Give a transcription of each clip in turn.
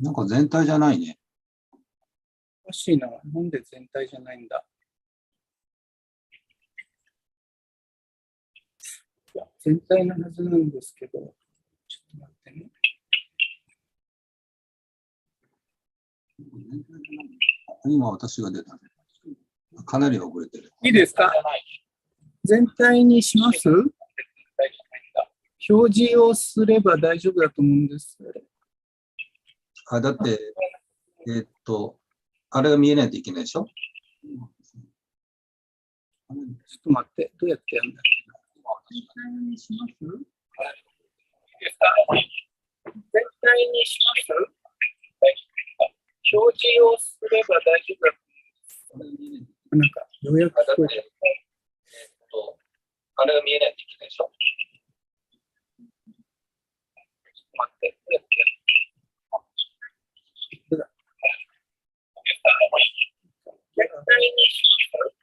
なんか全体じゃないね。おかしいな。なんで全体じゃないんだ。いや、全体のはずなんですけど、ちょっと待ってね。今私が出たね。かなり遅れてる。いいですか？全体にします？表示をすれば大丈夫だと思うんです。あ、だって、あれが見えないといけないでしょ？ちょっと待って、どうやってやるんだっけ？全体にします？全体にします？表示をすれば大丈夫だと思うんです。なんか、ようやく聞こえた。あれが見えないといけないでしょ？待って、どうやってやる？全体にします？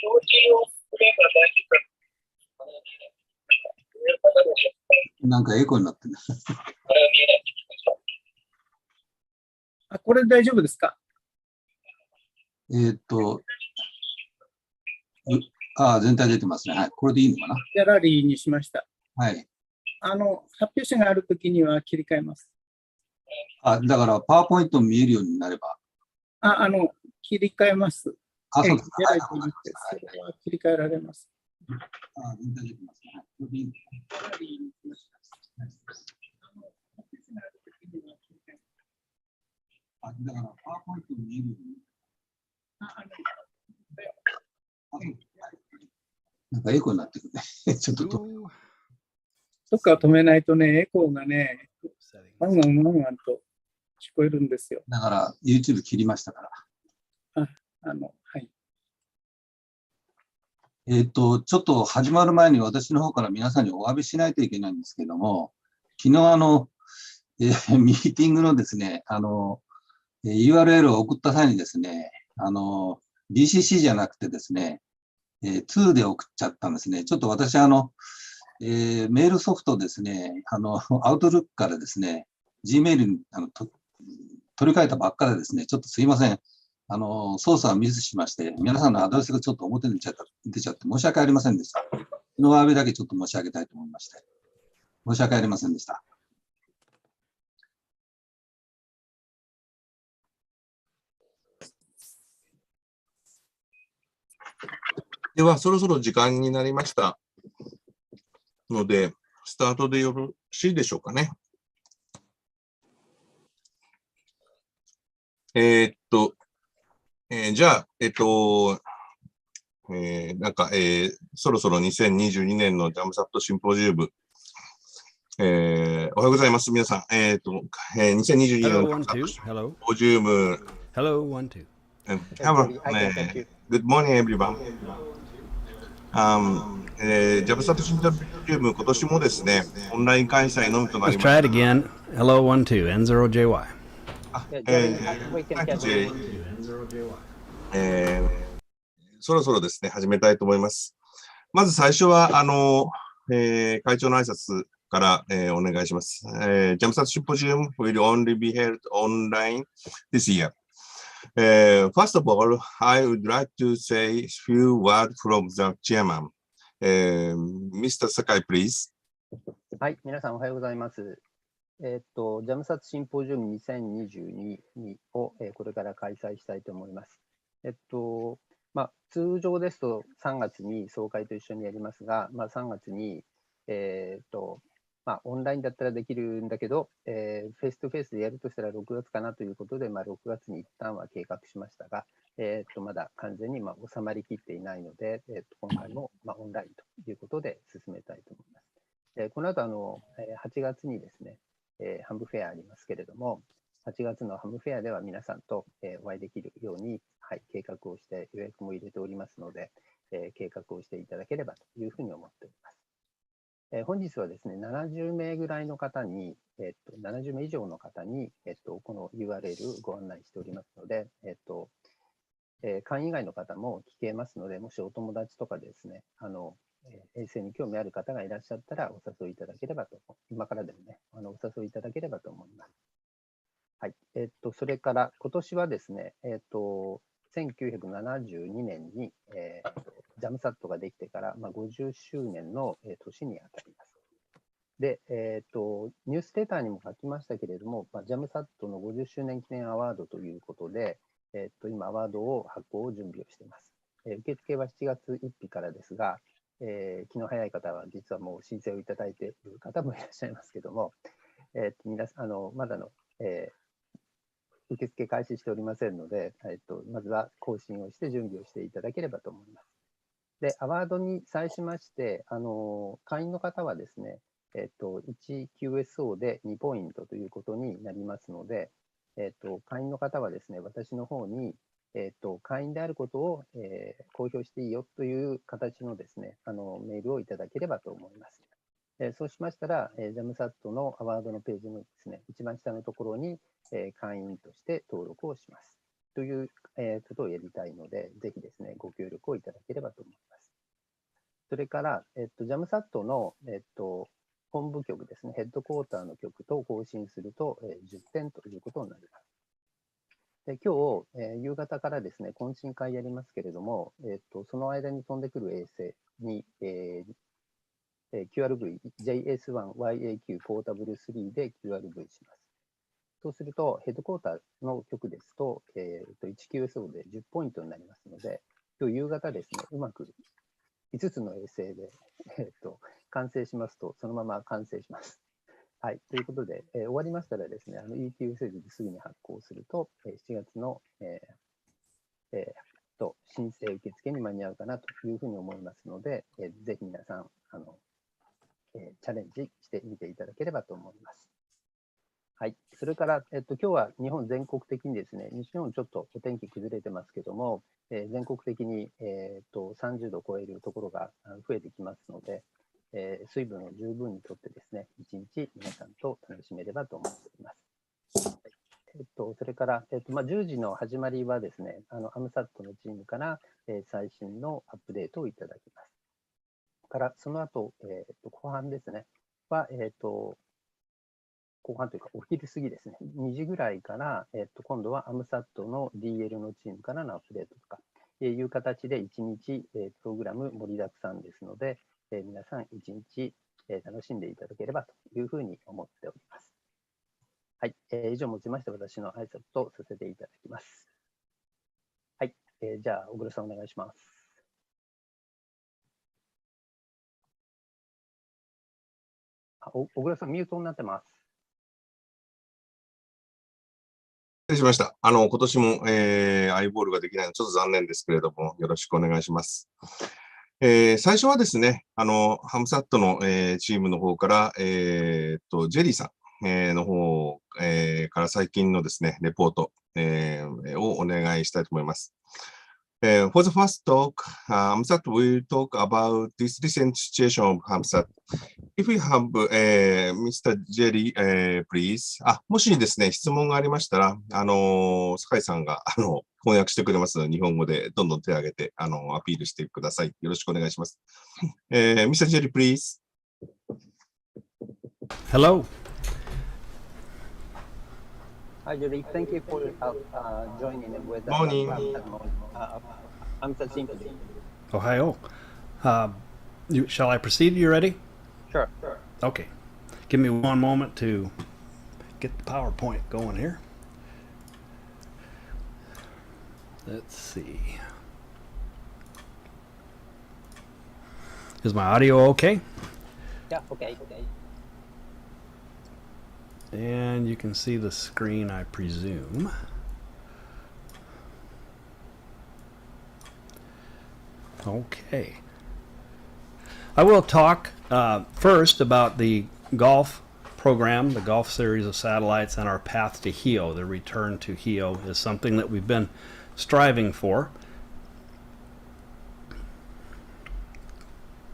表示をすれば大丈夫だと思うんです。なんかエコーになってる。あ、これ大丈夫ですか？全体出てますね。はい。これでいいのかな？ギャラリーにしました。はい。発表者があるときには切り替えます。だから、パワーポイント見えるようになれば。切り替えます。そうですか。ギャラリーにして、それは切り替えられます。全体出てますね。はい。これでいいのかな？ギャラリーにしました。発表者があるときには切り替えます。だから、パワーポイント見えるように。なんかエコーになってくるね。ちょっとどっか止めないとね、エコーがね、ワンワンワンワンと聞こえるんですよ。だから、YouTube 切りましたから。はい。ちょっと始まる前に私の方から皆さんにお詫びしないといけないんですけども、昨日ミーティングのですね、URL を送った際にですね、BCC じゃなくてですね、2で送っちゃったんですね。ちょっと私、メールソフトですね、アウトルックからですね、Gmail に取り替えたばっかでですね、ちょっとすいません。操作はミスしまして、皆さんのアドレスがちょっと表に出ちゃって申し訳ありませんでした。そのお詫びだけちょっと申し上げたいと思いまして、申し訳ありませんでした。では、そろそろ時間になりましたので、スタートでよろしいでしょうかね。じゃあ、そろそろ2022年のジャムサットシンポジウム、おはようございます、皆さん。2022年のジャムサットシンポジウム、Good morning, everyone. ジャムサットシンポジウム、今年もですね、オンライン開催のみとなりました。Let's try it again. Hello, 1, 2, N0JY. そろそろですね、始めたいと思います。まず最初は、会長の挨拶から、お願いします。Jamsat Symposium will only be held online this year. First of all, I would like to say a few words from the chairman. Mr. Sakai, please. はい、皆さんおはようございます。ジャムサツシンポジウム2022を、これから開催したいと思います。通常ですと3月に総会と一緒にやりますが、3月に、オンラインだったらできるんだけど、フェイストフェイスでやるとしたら6月かなということで、6月に一旦は計画しましたが、まだ完全に収まりきっていないので、今回もオンラインということで進めたいと思います。この後8月にですね、ハムフェアありますけれども、8月のハムフェアでは皆さんとお会いできるように、計画をして予約も入れておりますので、計画をしていただければというふうに思っております。本日はですね、70名ぐらいの方に、70名以上の方に、この URL ご案内しておりますので、会員以外の方も聞けますので、もしお友達とかですね、衛星に興味ある方がいらっしゃったらお誘いいただければと、今からでもね、お誘いいただければと思います。はい。それから今年はですね、1972年に、ジャムサットができてから、50周年の年にあたります。で、ニュースレターにも書きましたけれども、ジャムサットの50周年記念アワードということで、今、アワードを発行を準備をしています。受付は7月1日からですが、気の早い方は実はもう申請をいただいている方もいらっしゃいますけども、まだの、受付開始しておりませんので、まずは更新をして準備をしていただければと思います。で、アワードに際しまして、会員の方はですね、1QSO で2ポイントということになりますので、会員の方はですね、私の方に、会員であることを、公表していいよという形のですね、メールをいただければと思います。そうしましたら、ジャムサットのアワードのページのですね、一番下のところに、会員として登録をします。という、ことをやりたいので、ぜひですね、ご協力をいただければと思います。それから、ジャムサットの、本部局ですね、ヘッドクォーターの局と更新すると、10点ということになります。で今日、夕方からですね、懇親会やりますけれども、その間に飛んでくる衛星に、QRV JS1YAQ ポータブル3で QRV します。そうすると、ヘッドクォーターの局ですと、1QSO で10ポイントになりますので、今日夕方ですね、うまく5つの衛星で、完成しますと、そのまま完成します。はい。ということで、終わりましたらですね、EQSL ですぐに発行すると、7月の、申請受付に間に合うかなというふうに思いますので、ぜひ皆さん、チャレンジしてみていただければと思います。はい。それから、今日は日本全国的にですね、西日本ちょっとお天気崩れてますけども、全国的に、30度を超えるところが増えてきますので、水分を十分にとってですね、一日皆さんと楽しめればと思っております。それから、10時の始まりはですね、アムサットのチームから、最新のアップデートをいただきます。から、その後、後半ですね、は、後半というか、お昼過ぎですね、2時ぐらいから、今度はアムサットの DL のチームからのアップデートとか、いう形で1日、プログラム盛りだくさんですので、皆さん1日、楽しんでいただければというふうに思っております。はい、以上をもちまして私の挨拶とさせていただきます。はい、じゃあ、小黒さんお願いします。小黒さん、ミュートになってます。失礼しました。今年も、アイボールができないのはちょっと残念ですけれども、よろしくお願いします。最初はですね、ハムサットの、チームの方から、ジェリーさん、の方、から最近のですね、レポート、をお願いしたいと思います。For the first talk, Hamsat will talk about this recent situation of Hamsat. If you have, Mr. Jerry, please. もしですね、質問がありましたら、酒井さんが、翻訳してくれますので、日本語でどんどん手を挙げて、アピールしてください。よろしくお願いします。Mr. Jerry, please. Hello. Hi, Jerry. Thank you for joining with us. Morning. Hamsat Symposium. Ohio. Shall I proceed? You ready? Sure. Okay. Give me one moment to get the PowerPoint going here. Let's see. Is my audio okay? Yeah, okay. And you can see the screen, I presume. Okay. I will talk first about the golf program, the golf series of satellites, and our path to HEO. The return to HEO is something that we've been striving for.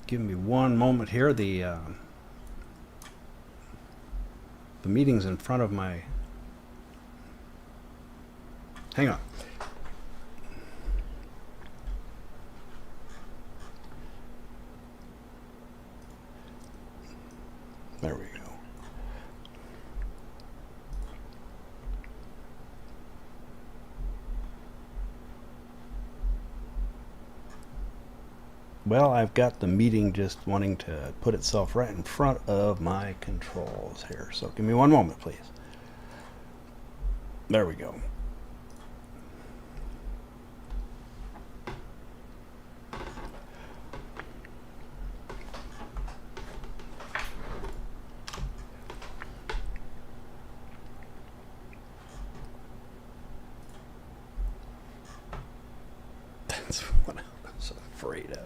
Give me one moment here. The meeting's in front of my... Hang on. There we go. Well, I've got the meeting just wanting to put itself right in front of my controls here. So give me one moment, please. There we go. That's what I was afraid of.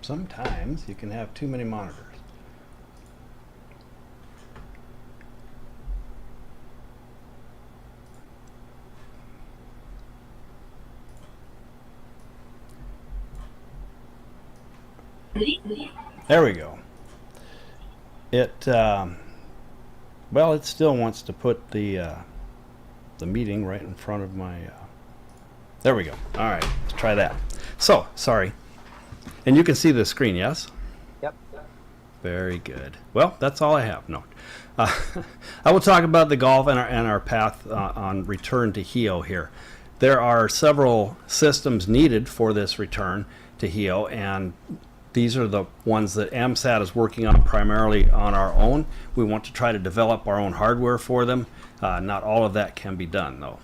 Sometimes you can have too many monitors. There we go. Well, it still wants to put the meeting right in front of my. There we go. All right, let's try that. So, sorry. And you can see the screen, yes? Yep. Very good. Well, that's all I have. No. I will talk about the golf and our path on return to HEO here. There are several systems needed for this return to HEO, and these are the ones that Jamsat is working on primarily on our own. We want to try to develop our own hardware for them. Not all of that can be done, though.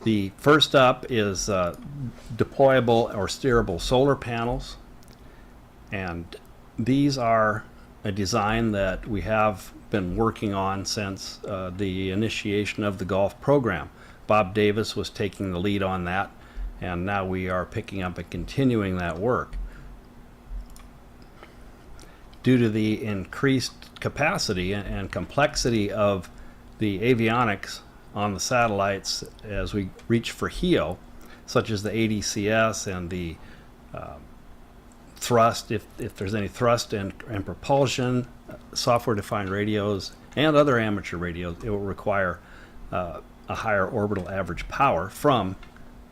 The first up is deployable or steerable solar panels. And these are a design that we have been working on since the initiation of the golf program. Bob Davis was taking the lead on that, and now we are picking up and continuing that work. Due to the increased capacity and complexity of the avionics on the satellites as we reach for HEO, such as the ADCS and the thrust, if there's any thrust and propulsion, software-defined radios, and other amateur radios, it will require a higher orbital average power from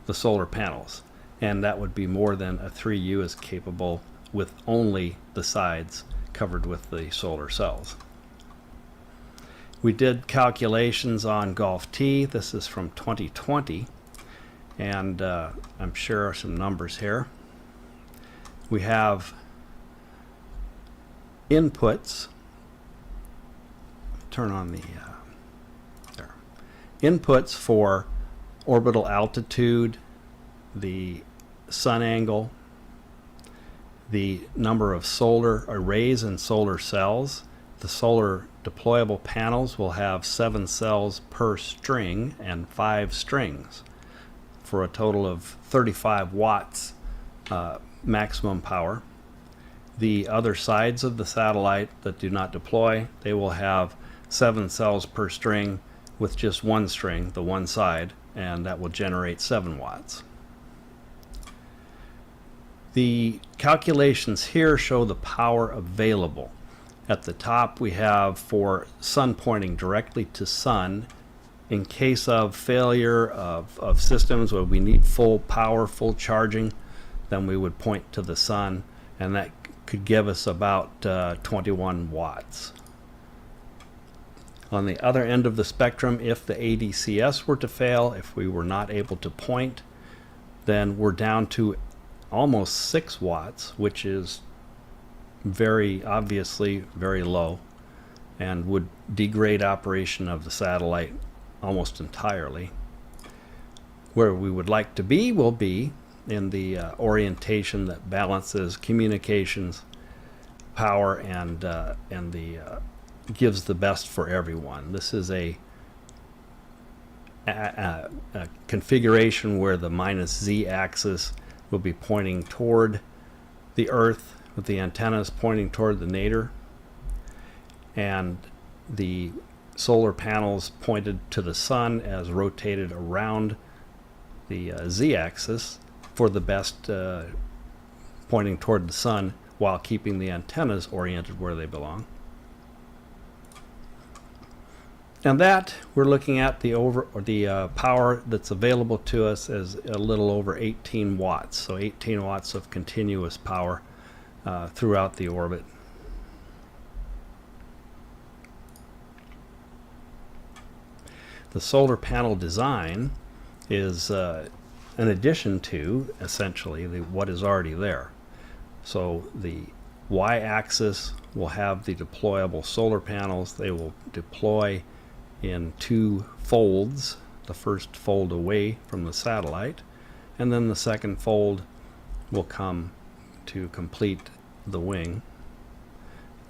the solar panels. And that would be more than a 3U is capable with only the sides covered with the solar cells. We did calculations on Golf T. This is from 2020, and I'm sure some numbers here. We have inputs. Turn on the there. Inputs for orbital altitude, the sun angle, the number of solar arrays and solar cells. The solar deployable panels will have 7 cells per string and 5 strings for a total of 35 watts maximum power. The other sides of the satellite that do not deploy, they will have 7 cells per string with just 1 string, the one side, and that will generate 7 watts. The calculations here show the power available. At the top we have for sun pointing directly to sun. In case of failure of systems where we need full power, full charging, then we would point to the sun, and that could give us about 21 watts. On the other end of the spectrum, if the ADCS were to fail, if we were not able to point, then we're down to almost 6 watts, which is very obviously very low and would degrade operation of the satellite almost entirely. Where we would like to be will be in the orientation that balances communications, power, and gives the best for everyone. This is a configuration where the -z axis will be pointing toward the Earth, with the antennas pointing toward the nadir, and the solar panels pointed to the sun as rotated around the z-axis for the best pointing toward the sun while keeping the antennas oriented where they belong. And that we're looking at the power that's available to us as a little over 18 watts. So 18 watts of continuous power throughout the orbit. The solar panel design is an addition to, essentially, what is already there. So the y-axis will have the deployable solar panels. They will deploy in 2 folds, the first fold away from the satellite, and then the second fold will come to complete the wing,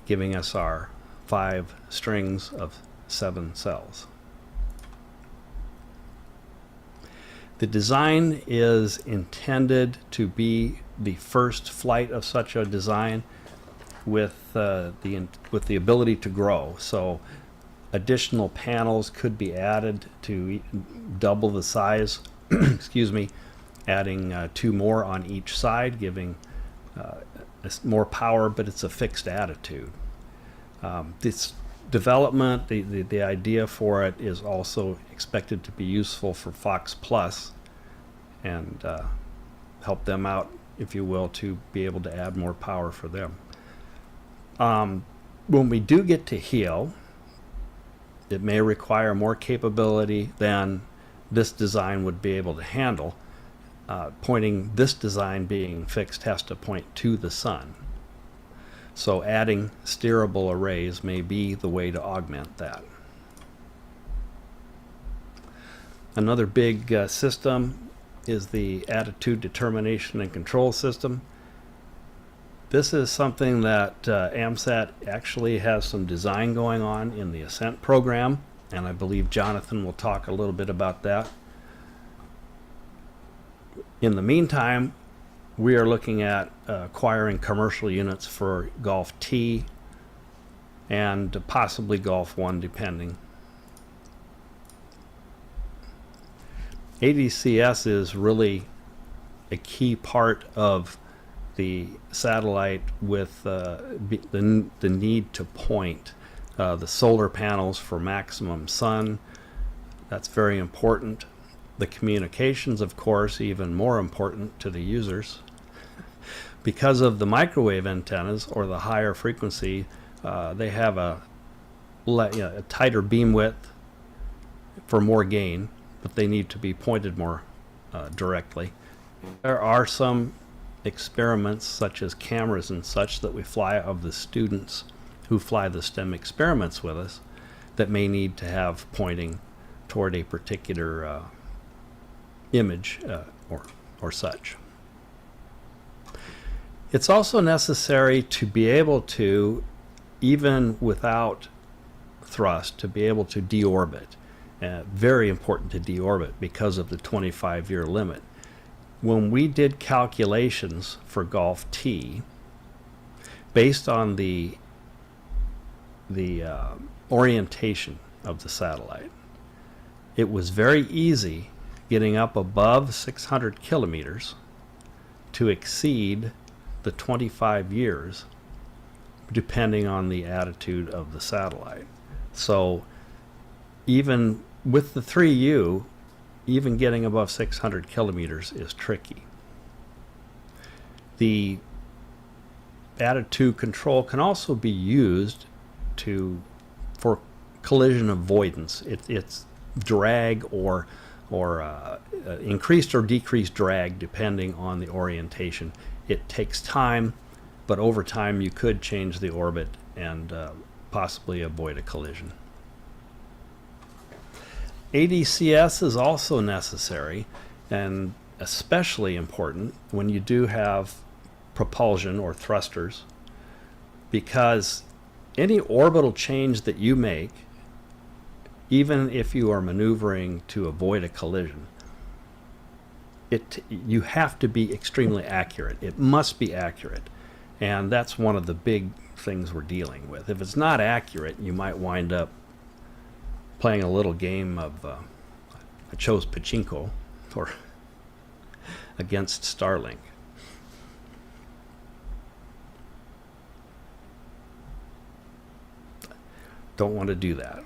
giving us our 5 strings of 7 cells. The design is intended to be the first flight of such a design with the ability to grow. So additional panels could be added to double the size, excuse me, adding 2 more on each side, giving more power, but it's a fixed attitude. This development, the idea for it is also expected to be useful for Fox Plus and help them out, if you will, to be able to add more power for them. When we do get to HEO, it may require more capability than this design would be able to handle. Pointing, this design being fixed, has to point to the sun. So adding steerable arrays may be the way to augment that. Another big system is the attitude determination and control system. This is something that AMSAT actually has some design going on in the Ascent program, and I believe Jonathan will talk a little bit about that. In the meantime, we are looking at acquiring commercial units for Golf T and possibly Golf 1, depending. ADCS is really a key part of the satellite, with the need to point the solar panels for maximum sun. That's very important. The communications, of course, even more important to the users. Because of the microwave antennas, or the higher frequency, they have a tighter beam width for more gain, but they need to be pointed more directly. There are some experiments, such as cameras and such, that we fly of the students who fly the STEM experiments with us, that may need to have pointing toward a particular image or such. It's also necessary to be able to, even without thrust, to be able to deorbit. Very important to deorbit because of the 25-year limit. When we did calculations for Golf T, based on the orientation of the satellite, it was very easy getting up above 600 kilometers to exceed the 25 years, depending on the attitude of the satellite. So even with the 3U, even getting above 600 kilometers is tricky. The attitude control can also be used for collision avoidance. It's drag or increased or decreased drag depending on the orientation. It takes time, but over time you could change the orbit and possibly avoid a collision. ADCS is also necessary, and especially important when you do have propulsion or thrusters, because any orbital change that you make, even if you are maneuvering to avoid a collision, you have to be extremely accurate. It must be accurate, and that's one of the big things we're dealing with. If it's not accurate, you might wind up playing a little game of I chose pachinko or against Starlink. Don't want to do that.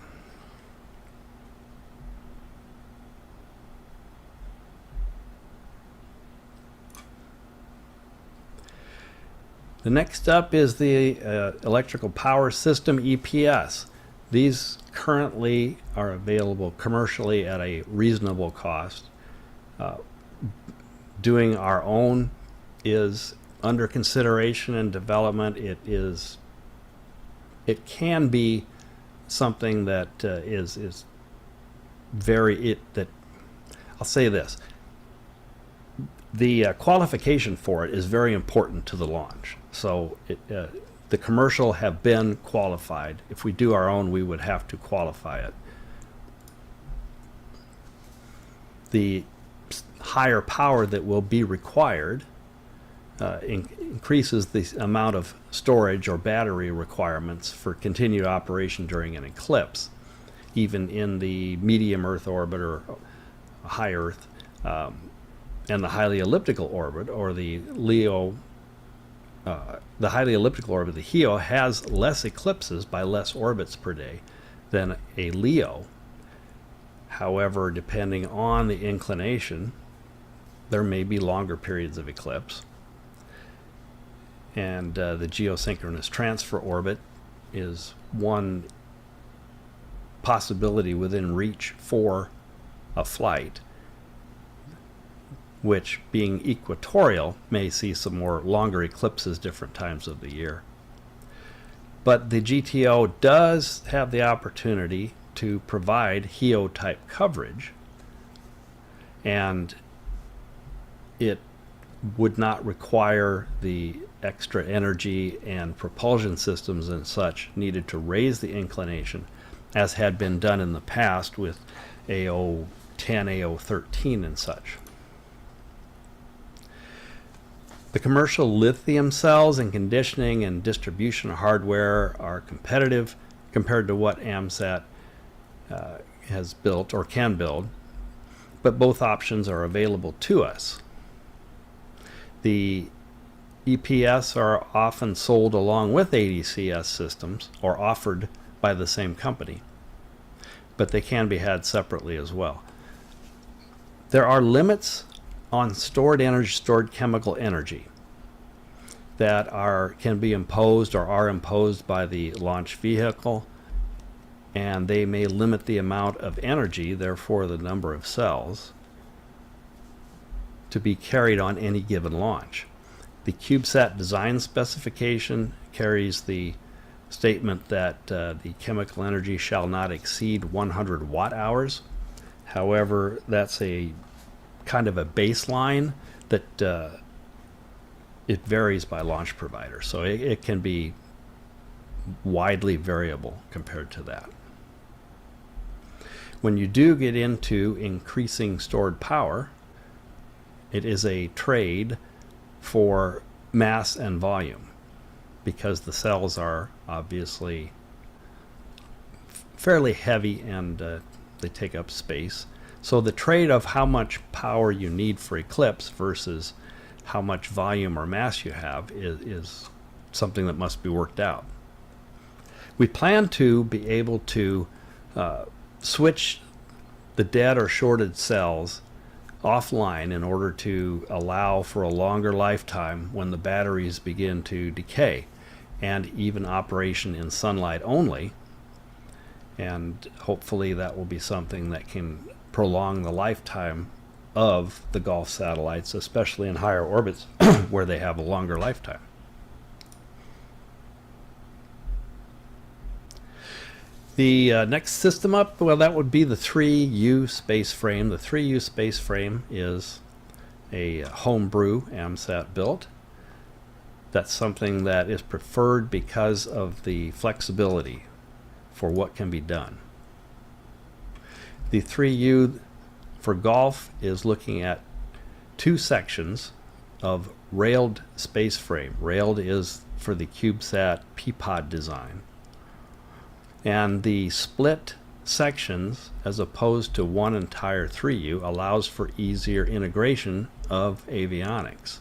The next up is the electrical power system, EPS. These currently are available commercially at a reasonable cost. Doing our own is under consideration and development. It can be something that is very that I'll say this. The qualification for it is very important to the launch. So the commercial have been qualified. If we do our own, we would have to qualify it. The higher power that will be required increases the amount of storage or battery requirements for continued operation during an eclipse, even in the medium Earth orbit or high Earth, and the highly elliptical orbit, or the LEO. The highly elliptical orbit, the HEO, has less eclipses by less orbits per day than a LEO. However, depending on the inclination, there may be longer periods of eclipse. And the geosynchronous transfer orbit is one possibility within reach for a flight, which, being equatorial, may see some more longer eclipses different times of the year. But the GTO does have the opportunity to provide HEO-type coverage, and it would not require the extra energy and propulsion systems and such needed to raise the inclination, as had been done in the past with AO10, AO13 and such. The commercial lithium cells and conditioning and distribution hardware are competitive compared to what AMSAT has built or can build, but both options are available to us. The EPS are often sold along with ADCS systems or offered by the same company, but they can be had separately as well. There are limits on stored energy, stored chemical energy, that can be imposed or are imposed by the launch vehicle, and they may limit the amount of energy, therefore the number of cells, to be carried on any given launch. The CubeSat design specification carries the statement that the chemical energy shall not exceed 100 watt-hours. However, that's a kind of a baseline that it varies by launch provider, so it can be widely variable compared to that. When you do get into increasing stored power, it is a trade for mass and volume, because the cells are obviously fairly heavy and they take up space. So the trade of how much power you need for eclipse versus how much volume or mass you have is something that must be worked out. We plan to be able to switch the dead or shorted cells offline in order to allow for a longer lifetime when the batteries begin to decay, and even operation in sunlight only. And hopefully that will be something that can prolong the lifetime of the Gulf satellites, especially in higher orbits where they have a longer lifetime. The next system up, well, that would be the 3U space frame. The 3U space frame is a homebrew AMSAT built. That's something that is preferred because of the flexibility for what can be done. The 3U for Golf is looking at two sections of railed space frame. Railed is for the CubeSat P-pod design. And the split sections, as opposed to one entire 3U, allows for easier integration of avionics.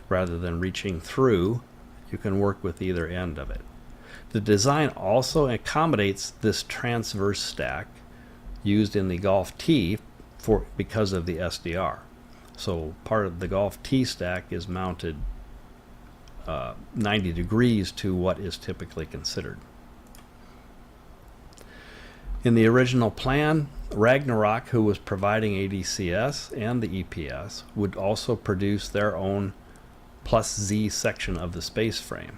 Rather than reaching through, you can work with either end of it. The design also accommodates this transverse stack used in the Golf T because of the SDR. So part of the Golf T stack is mounted 90 degrees to what is typically considered. In the original plan, Ragnarok, who was providing ADCS and the EPS, would also produce their own plus Z section of the space frame.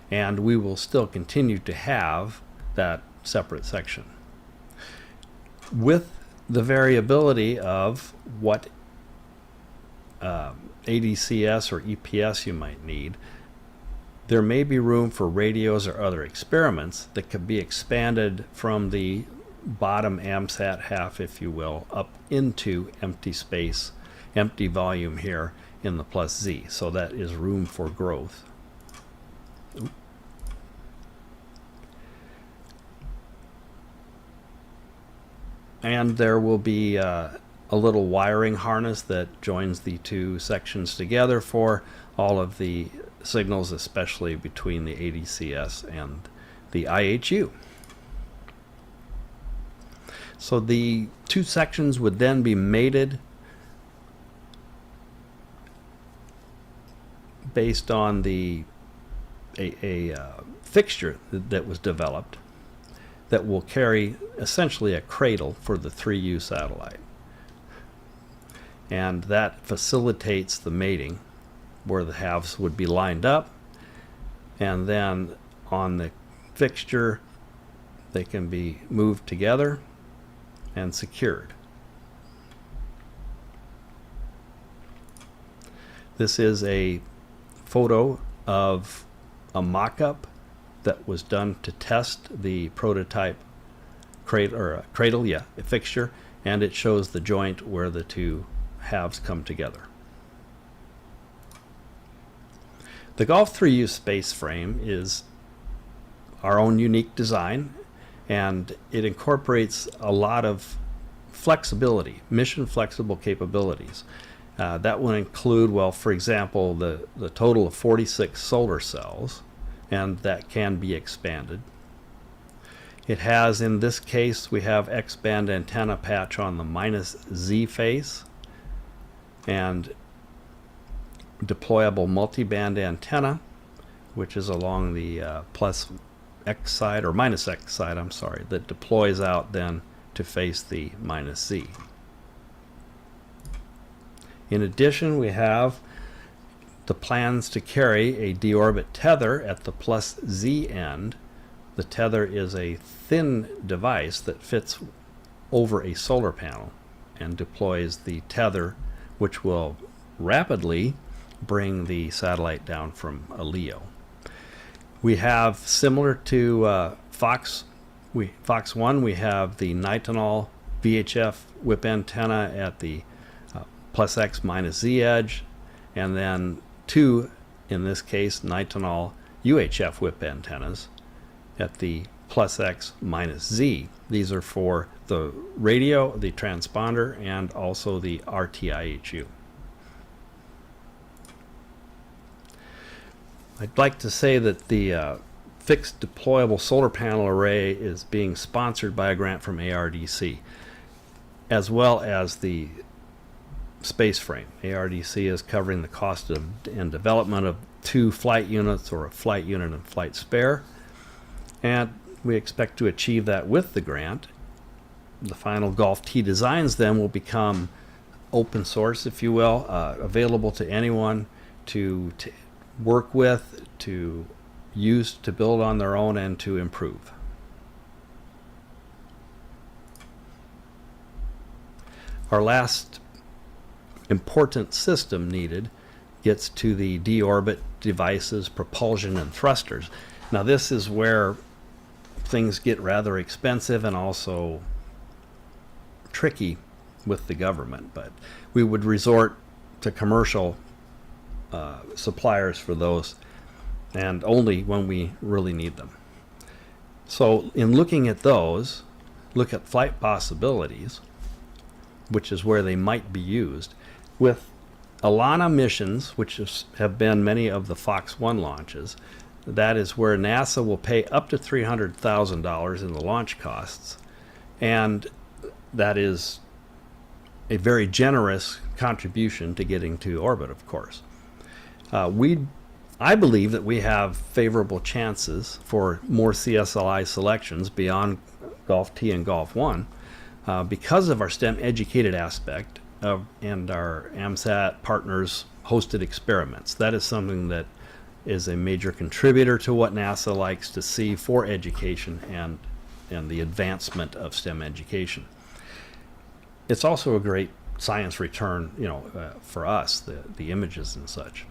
And we will still continue to have that separate section. With the variability of what ADCS or EPS you might need, there may be room for radios or other experiments that could be expanded from the bottom AMSAT half, if you will, up into empty space, empty volume here in the plus Z. So that is room for growth. And there will be a little wiring harness that joins the two sections together for all of the signals, especially between the ADCS and the IHU. So the two sections would then be mated based on a fixture that was developed that will carry essentially a cradle for the 3U satellite. And that facilitates the mating where the halves would be lined up, and then on the fixture they can be moved together and secured. This is a photo of a mock-up that was done to test the prototype cradle, a fixture, and it shows the joint where the two halves come together. The Golf 3U space frame is our own unique design, and it incorporates a lot of flexibility, mission flexible capabilities. That will include, well, for example, the total of 46 solar cells, and that can be expanded. It has, in this case, we have X-band antenna patch on the -Z face, and deployable multiband antenna, which is along the plus X side, or minus X side, I'm sorry, that deploys out then to face the -Z. In addition, we have the plans to carry a deorbit tether at the plus Z end. The tether is a thin device that fits over a solar panel and deploys the tether, which will rapidly bring the satellite down from a LEO. We have, similar to Fox 1, we have the nitinol VHF whip antenna at the plus X minus Z edge, and then two, in this case, nitinol UHF whip antennas at the plus X minus Z. These are for the radio, the transponder, and also the RTIHU. I'd like to say that the fixed deployable solar panel array is being sponsored by a grant from ARDC, as well as the space frame. ARDC is covering the cost of and development of 2 flight units, or a flight unit and flight spare, and we expect to achieve that with the grant. The final Golf T designs then will become open source, if you will, available to anyone to work with, to use, to build on their own, and to improve. Our last important system needed gets to the deorbit devices, propulsion, and thrusters. Now this is where things get rather expensive and also tricky with the government, but we would resort to commercial suppliers for those, and only when we really need them. So in looking at those, look at flight possibilities, which is where they might be used. With Alana missions, which have been many of the Fox 1 launches, that is where NASA will pay up to $300,000 in the launch costs, and that is a very generous contribution to getting to orbit, of course. I believe that we have favorable chances for more CSLI selections beyond Golf T and Golf 1, because of our STEM educated aspect and our AMSAT partners hosted experiments. That is something that is a major contributor to what NASA likes to see for education and the advancement of STEM education. It's also a great science return, for us, the images and such.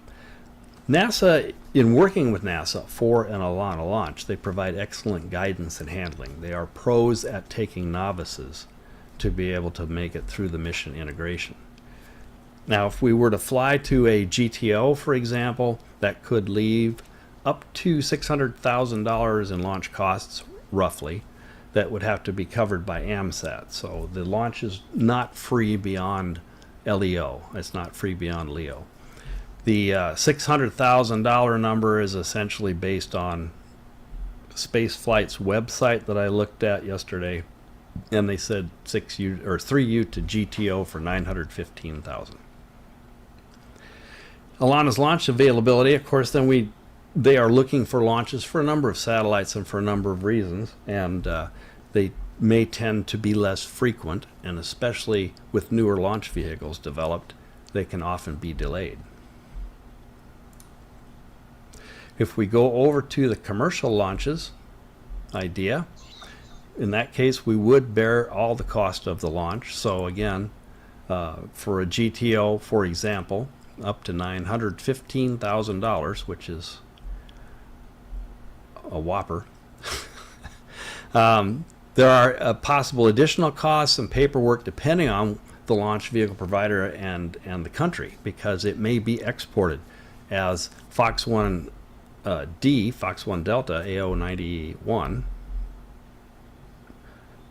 NASA, in working with NASA for an Alana launch, they provide excellent guidance and handling. They are pros at taking novices to be able to make it through the mission integration. Now, if we were to fly to a GTO, for example, that could leave up to $600,000 in launch costs, roughly, that would have to be covered by AMSAT. So the launch is not free beyond LEO. It's not free beyond LEO. The $600,000 number is essentially based on Spaceflight's website that I looked at yesterday, and they said 6U or 3U to GTO for $915,000. Alana's launch availability, of course, then they are looking for launches for a number of satellites and for a number of reasons, and they may tend to be less frequent, and especially with newer launch vehicles developed, they can often be delayed. If we go over to the commercial launches idea, in that case we would bear all the cost of the launch. So again, for a GTO, for example, up to $915,000, which is a whopper. There are possible additional costs and paperwork depending on the launch vehicle provider and the country, because it may be exported as Fox 1 Fox 1 Delta, AO91.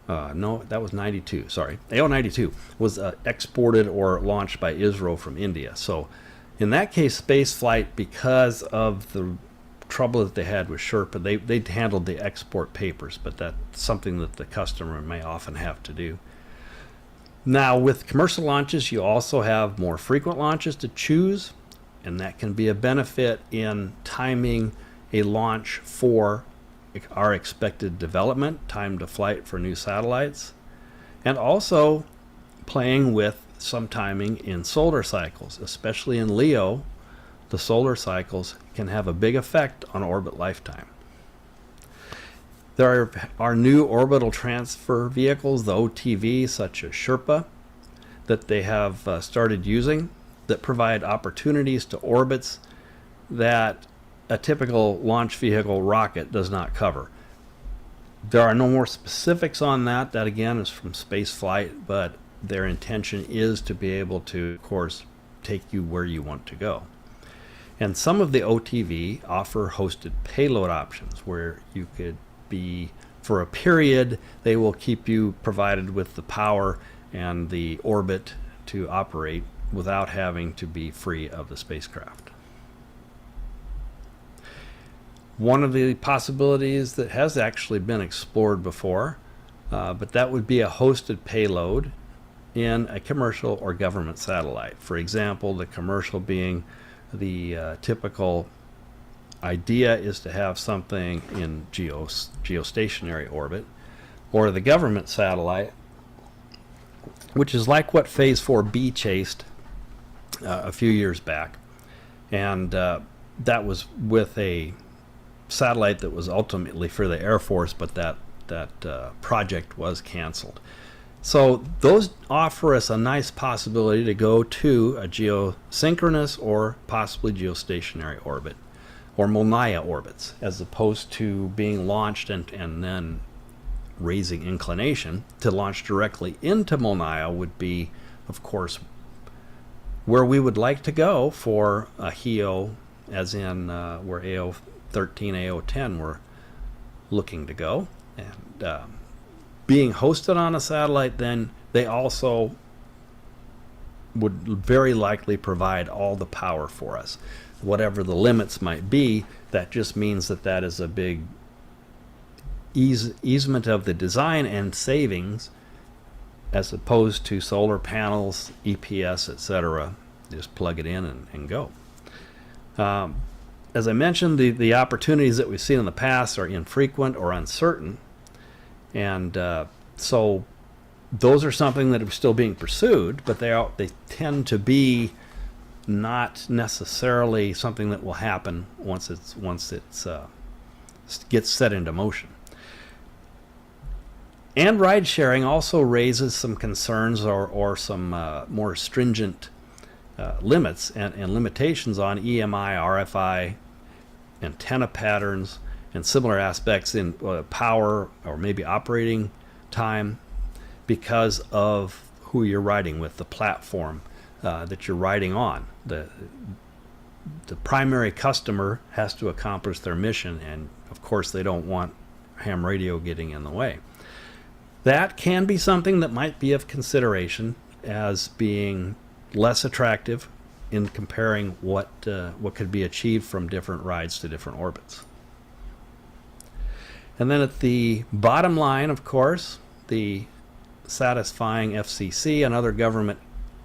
No, that was 92, sorry. AO92 was exported or launched by ISRO from India. So in that case, Spaceflight, because of the trouble that they had with Sherpa, they handled the export papers, but that's something that the customer may often have to do. Now, with commercial launches, you also have more frequent launches to choose, and that can be a benefit in timing a launch for our expected development, time to flight for new satellites, and also playing with some timing in solar cycles, especially in LEO. The solar cycles can have a big effect on orbit lifetime. There are new orbital transfer vehicles, the OTV, such as Sherpa, that they have started using, that provide opportunities to orbits that a typical launch vehicle rocket does not cover. There are no more specifics on that. That again is from Spaceflight, but their intention is to be able to, of course, take you where you want to go. And some of the OTV offer hosted payload options where you could be, for a period, they will keep you provided with the power and the orbit to operate without having to be free of the spacecraft. One of the possibilities that has actually been explored before, but that would be a hosted payload in a commercial or government satellite. For example, the commercial being the typical idea is to have something in geostationary orbit, or the government satellite, which is like what Phase 4B chased a few years back, and that was with a satellite that was ultimately for the Air Force, but that project was canceled. So those offer us a nice possibility to go to a geosynchronous or possibly geostationary orbit, or MONIA orbits, as opposed to being launched and then raising inclination. To launch directly into MONIA would be, of course, where we would like to go for a HEO, as in where AO13, AO10 were looking to go. And being hosted on a satellite, then they also would very likely provide all the power for us. Whatever the limits might be, that just means that is a big easement of the design and savings, as opposed to solar panels, EPS, etc. Just plug it in and go. As I mentioned, the opportunities that we've seen in the past are infrequent or uncertain, And so those are something that are still being pursued, but they tend to be not necessarily something that will happen once it's gets set into motion. And ride sharing also raises some concerns or some more stringent limits and limitations on EMI, RFI, antenna patterns, and similar aspects in power or maybe operating time, because of who you're riding with, the platform that you're riding on. The primary customer has to accomplish their mission, and of course they don't want ham radio getting in the way. That can be something that might be of consideration as being less attractive in comparing what could be achieved from different rides to different orbits. And then at the bottom line, of course, the satisfying FCC and other government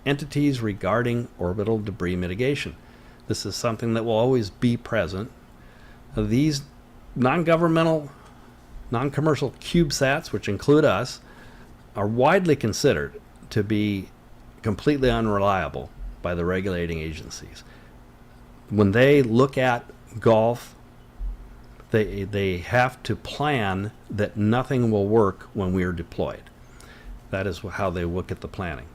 entities regarding orbital debris mitigation. This is something that will always be present. These non-governmental, non-commercial CubeSats, which include us, are widely considered to be completely unreliable by the regulating agencies. When they look at golf, they have to plan that nothing will work when we are deployed. That is how they look at the planning.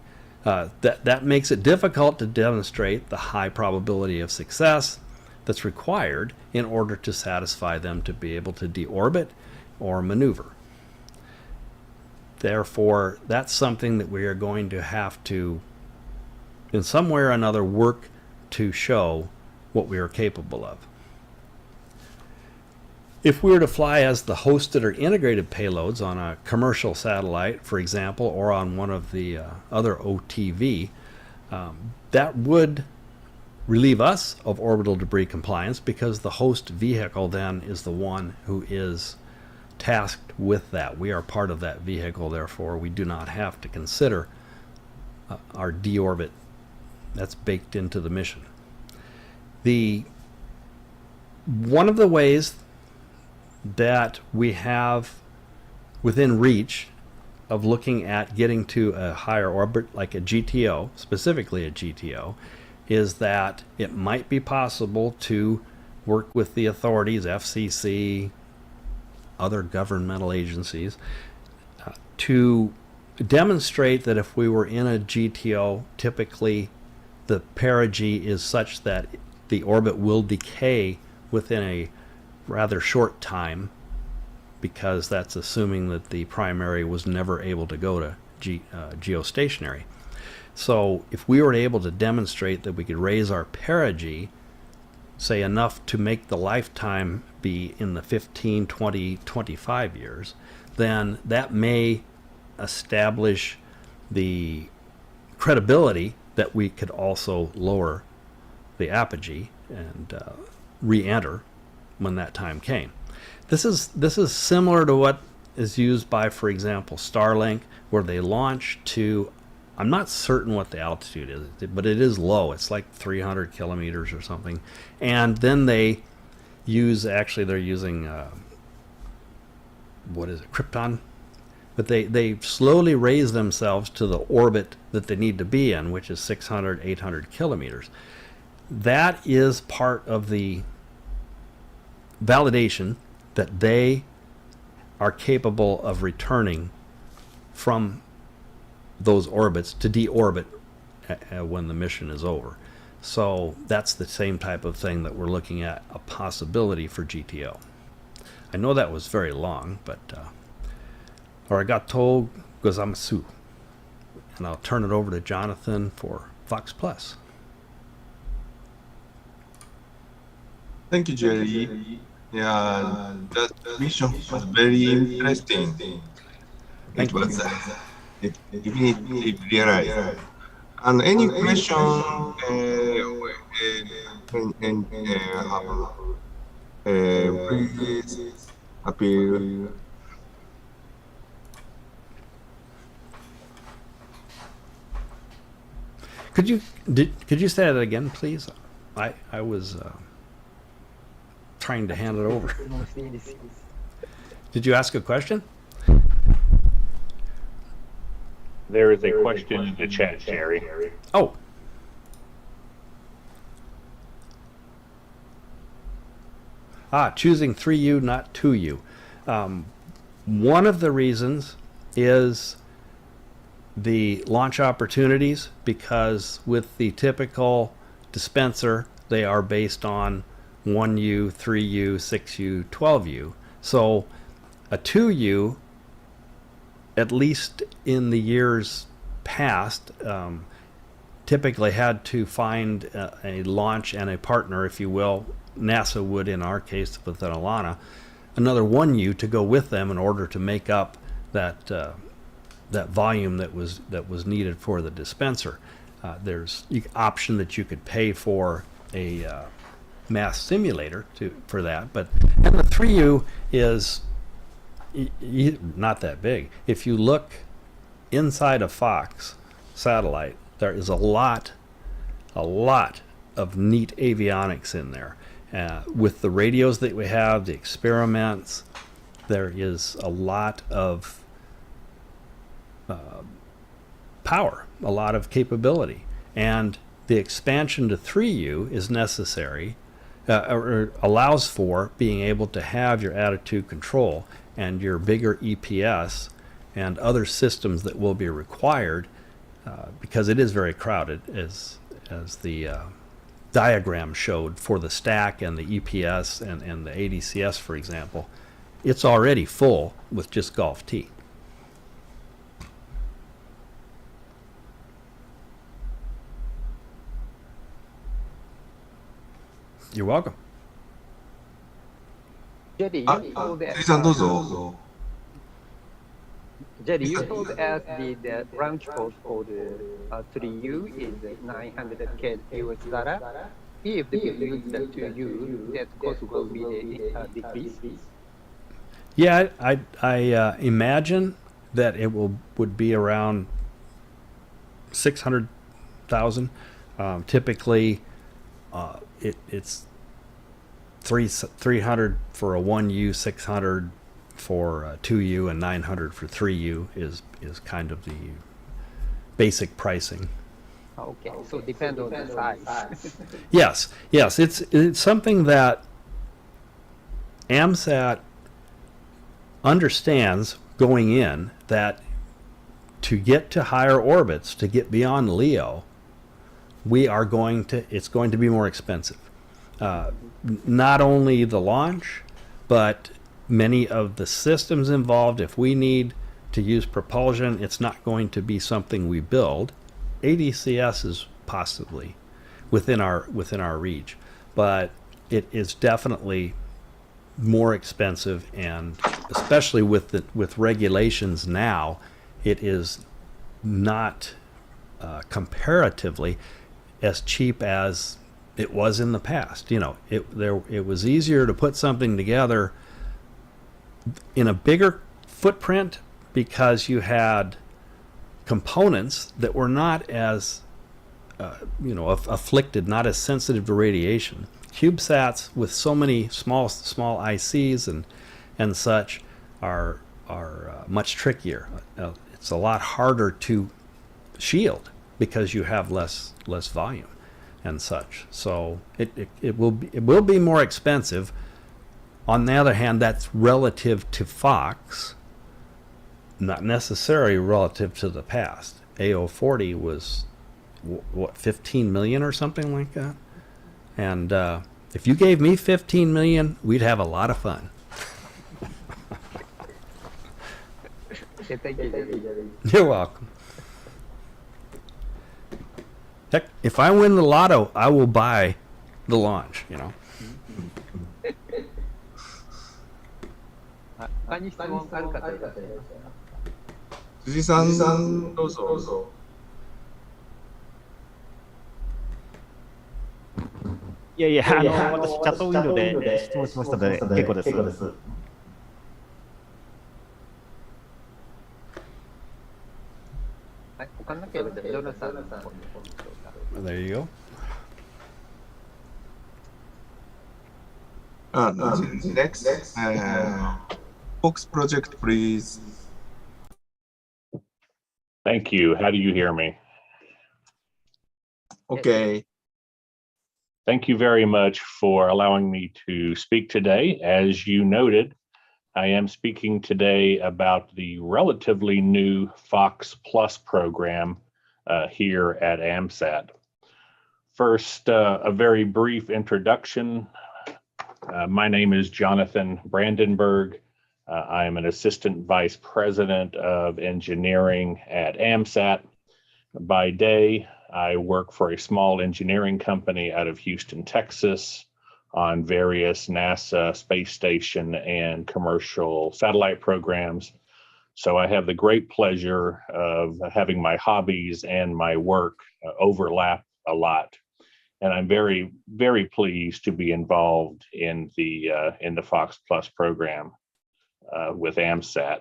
That makes it difficult to demonstrate the high probability of success that's required in order to satisfy them to be able to deorbit or maneuver. Therefore, that's something that we are going to have to, in some way or another, work to show what we are capable of. If we were to fly as the hosted or integrated payloads on a commercial satellite, for example, or on one of the other OTV, that would relieve us of orbital debris compliance, because the host vehicle then is the one who is tasked with that. We are part of that vehicle, therefore we do not have to consider our deorbit. That's baked into the mission. One of the ways that we have within reach of looking at getting to a higher orbit, like a GTO, specifically a GTO, is that it might be possible to work with the authorities, FCC, other governmental agencies, to demonstrate that if we were in a GTO, typically the perigee is such that the orbit will decay within a rather short time, because that's assuming that the primary was never able to go to geostationary. So if we were able to demonstrate that we could raise our perigee, say enough to make the lifetime be in the 15, 20, 25 years, then that may establish the credibility that we could also lower the apogee and re-enter when that time came. This is similar to what is used by, for example, Starlink, where they launch to, I'm not certain what the altitude is, but it is low. It's like 300 kilometers or something. And then they use, actually they're using, what is it, Krypton? But they slowly raise themselves to the orbit that they need to be in, which is 600, 800 kilometers. That is part of the validation that they are capable of returning from those orbits to deorbit when the mission is over. So that's the same type of thing that we're looking at, a possibility for GTO. I know that was very long, but arigatou gozaimasu. And I'll turn it over to Jonathan for Fox Plus. Thank you, Jerry. Yeah, that mission was very interesting. It was it definitely realized. And any question please appeal. Could you say that again, please? I was trying to hand it over. Did you ask a question? There is a question in the chat, Jerry. Oh. Choosing 3U, not 2U. One of the reasons is the launch opportunities, because with the typical dispenser, they are based on 1U, 3U, 6U, 12U. So a 2U, at least in the years past, typically had to find a launch and a partner, if you will. NASA would, in our case, with an Alana, another 1U to go with them in order to make up that that volume that was needed for the dispenser. There's an option that you could pay for a mass simulator for that, and the 3U is not that big. If you look inside a Fox satellite, there is a lot of neat avionics in there. With the radios that we have, the experiments, there is a lot of power, a lot of capability. And the expansion to 3U is necessary, or allows for being able to have your attitude control and your bigger EPS and other systems that will be required, because it is very crowded, as the diagram showed for the stack and the EPS and the ADCS, for example. It's already full with just Golf T. You're welcome. Jerry, you told us, 辻さんどうぞ。 Jerry, you told us the launch cost for the 3U is $900K US dollar. If you use the 2U, that cost will be the decrease. Yeah, I imagine that it would be around 600,000. Typically, it's 300 for a 1U, 600 for 2U, and 900 for 3U is kind of the basic pricing. Okay, so depend on the size. Yes, it's something that AMSAT understands going in, that to get to higher orbits, to get beyond LEO, it's going to be more expensive. Not only the launch, but many of the systems involved. If we need to use propulsion, it's not going to be something we build. ADCS is possibly within our reach, but it is definitely more expensive, and especially with regulations now, it is not comparatively as cheap as it was in the past. You know, it was easier to put something together in a bigger footprint because you had components that were not as afflicted, not as sensitive to radiation. CubeSats with so many small ICs and such are much trickier. It's a lot harder to shield because you have less volume and such. So it will be more expensive. On the other hand, that's relative to Fox, not necessarily relative to the past. AO40 was, what, 15 million or something like that? And if you gave me 15 million, we'd have a lot of fun. Thank you, Jerry. You're welcome. Heck, if I win the lotto, I will buy the launch, you know. 他に質問ある方いらっしゃいますか？辻さんどうぞ。いやいや、私、チャットウィンドウで質問しましたので、結構です。はい、他なければ、ジョナサンの方に。 There you go. Next, Fox project, please. Thank you. How do you hear me? Okay. Thank you very much for allowing me to speak today. As you noted, I am speaking today about the relatively new Fox Plus program here at AMSAT. First, a very brief introduction. My name is Jonathan Brandenburg. I am an Assistant Vice President of Engineering at AMSAT. By day, I work for a small engineering company out of Houston, Texas, on various NASA space station and commercial satellite programs. So I have the great pleasure of having my hobbies and my work overlap a lot. And I'm very, very pleased to be involved in the Fox Plus program with AMSAT.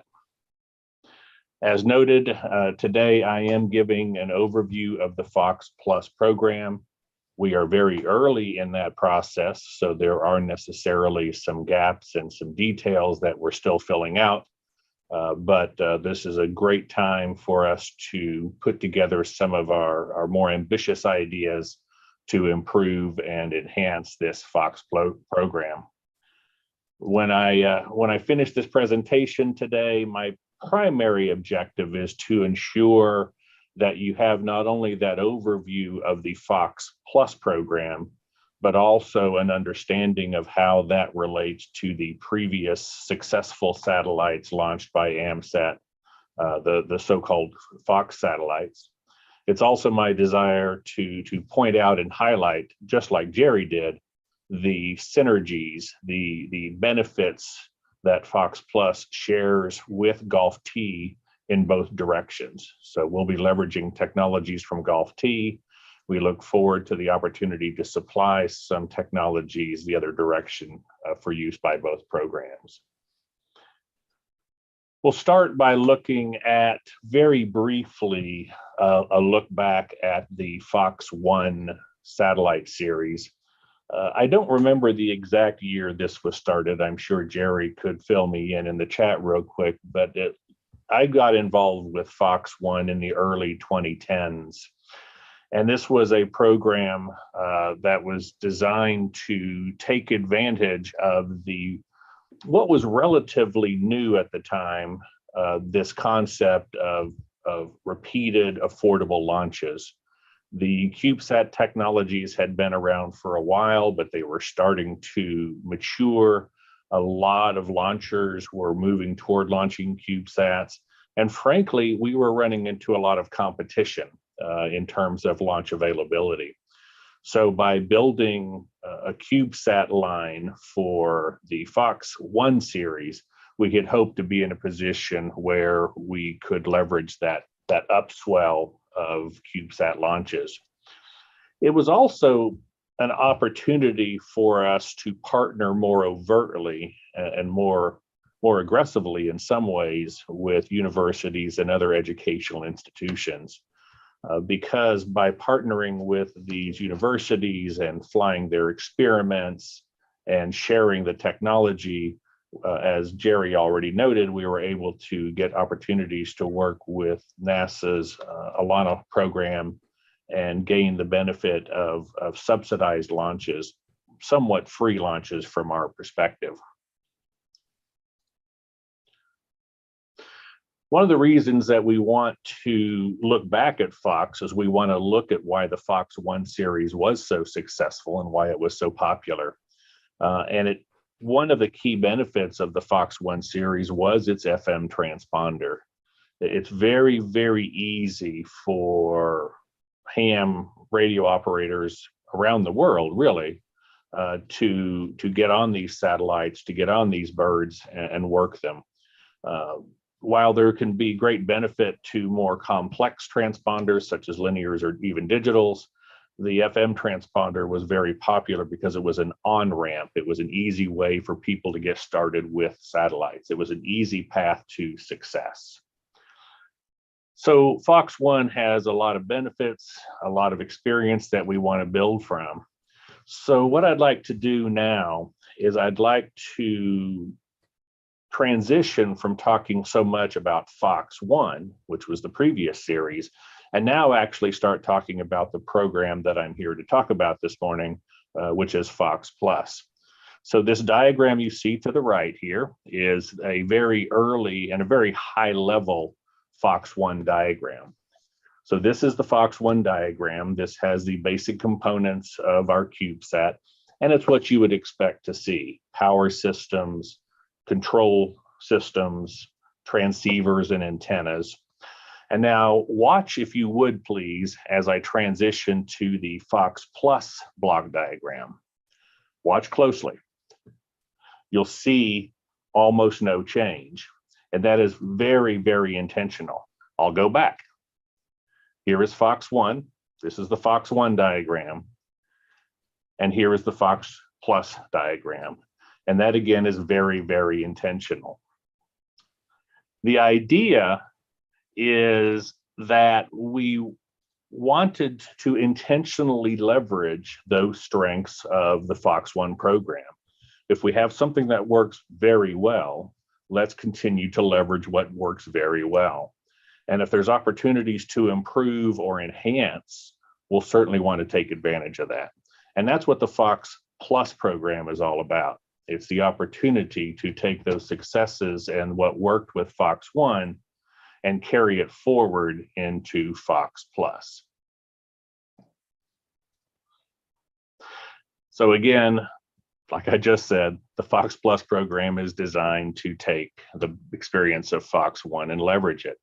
As noted, today I am giving an overview of the Fox Plus program. We are very early in that process, so there are necessarily some gaps and some details that we're still filling out. But this is a great time for us to put together some of our more ambitious ideas to improve and enhance this Fox program. When I finish this presentation today, my primary objective is to ensure that you have not only that overview of the Fox Plus program, but also an understanding of how that relates to the previous successful satellites launched by AMSAT, the so-called Fox satellites. It's also my desire to point out and highlight, just like Jerry did, the synergies, the benefits that Fox Plus shares with Golf T in both directions. So we'll be leveraging technologies from Golf T. We look forward to the opportunity to supply some technologies the other direction for use by both programs. We'll start by looking at, very briefly, a look back at the Fox 1 satellite series. I don't remember the exact year this was started. I'm sure Jerry could fill me in the chat real quick, but I got involved with Fox 1 in the early 2010s. And this was a program that was designed to take advantage of what was relatively new at the time, this concept of repeated affordable launches. The CubeSat technologies had been around for a while, but they were starting to mature. A lot of launchers were moving toward launching CubeSats. And frankly, we were running into a lot of competition in terms of launch availability. So by building a CubeSat line for the Fox 1 series, we had hoped to be in a position where we could leverage that upswell of CubeSat launches. It was also an opportunity for us to partner more overtly and more aggressively in some ways with universities and other educational institutions. Because by partnering with these universities and flying their experiments and sharing the technology, as Jerry already noted, we were able to get opportunities to work with NASA's Alana program and gain the benefit of subsidized launches, somewhat free launches from our perspective. One of the reasons that we want to look back at Fox is we want to look at why the Fox 1 series was so successful and why it was so popular. One of the key benefits of the Fox 1 series was its FM transponder. It's very, very easy for ham radio operators around the world, really, to get on these satellites, to get on these birds and work them. While there can be great benefit to more complex transponders, such as linears or even digitals, the FM transponder was very popular because it was an on-ramp. It was an easy way for people to get started with satellites. It was an easy path to success. So Fox 1 has a lot of benefits, a lot of experience that we want to build from. So what I'd like to do now is I'd like to transition from talking so much about Fox 1, which was the previous series, and now actually start talking about the program that I'm here to talk about this morning, which is Fox Plus. So this diagram you see to the right here is a very early and a very high level Fox 1 diagram. So this is the Fox 1 diagram. This has the basic components of our CubeSat, and it's what you would expect to see: power systems, control systems, transceivers, and antennas. And now watch, if you would please, as I transition to the Fox Plus block diagram. Watch closely. You'll see almost no change, and that is very, very intentional. I'll go back. Here is Fox 1. This is the Fox 1 diagram. And here is the Fox Plus diagram. And that again is very, very intentional. The idea is that we wanted to intentionally leverage those strengths of the Fox 1 program. If we have something that works very well, let's continue to leverage what works very well. And if there's opportunities to improve or enhance, we'll certainly want to take advantage of that. And that's what the Fox Plus program is all about. It's the opportunity to take those successes and what worked with Fox 1 and carry it forward into Fox Plus. So again, like I just said, the Fox Plus program is designed to take the experience of Fox 1 and leverage it.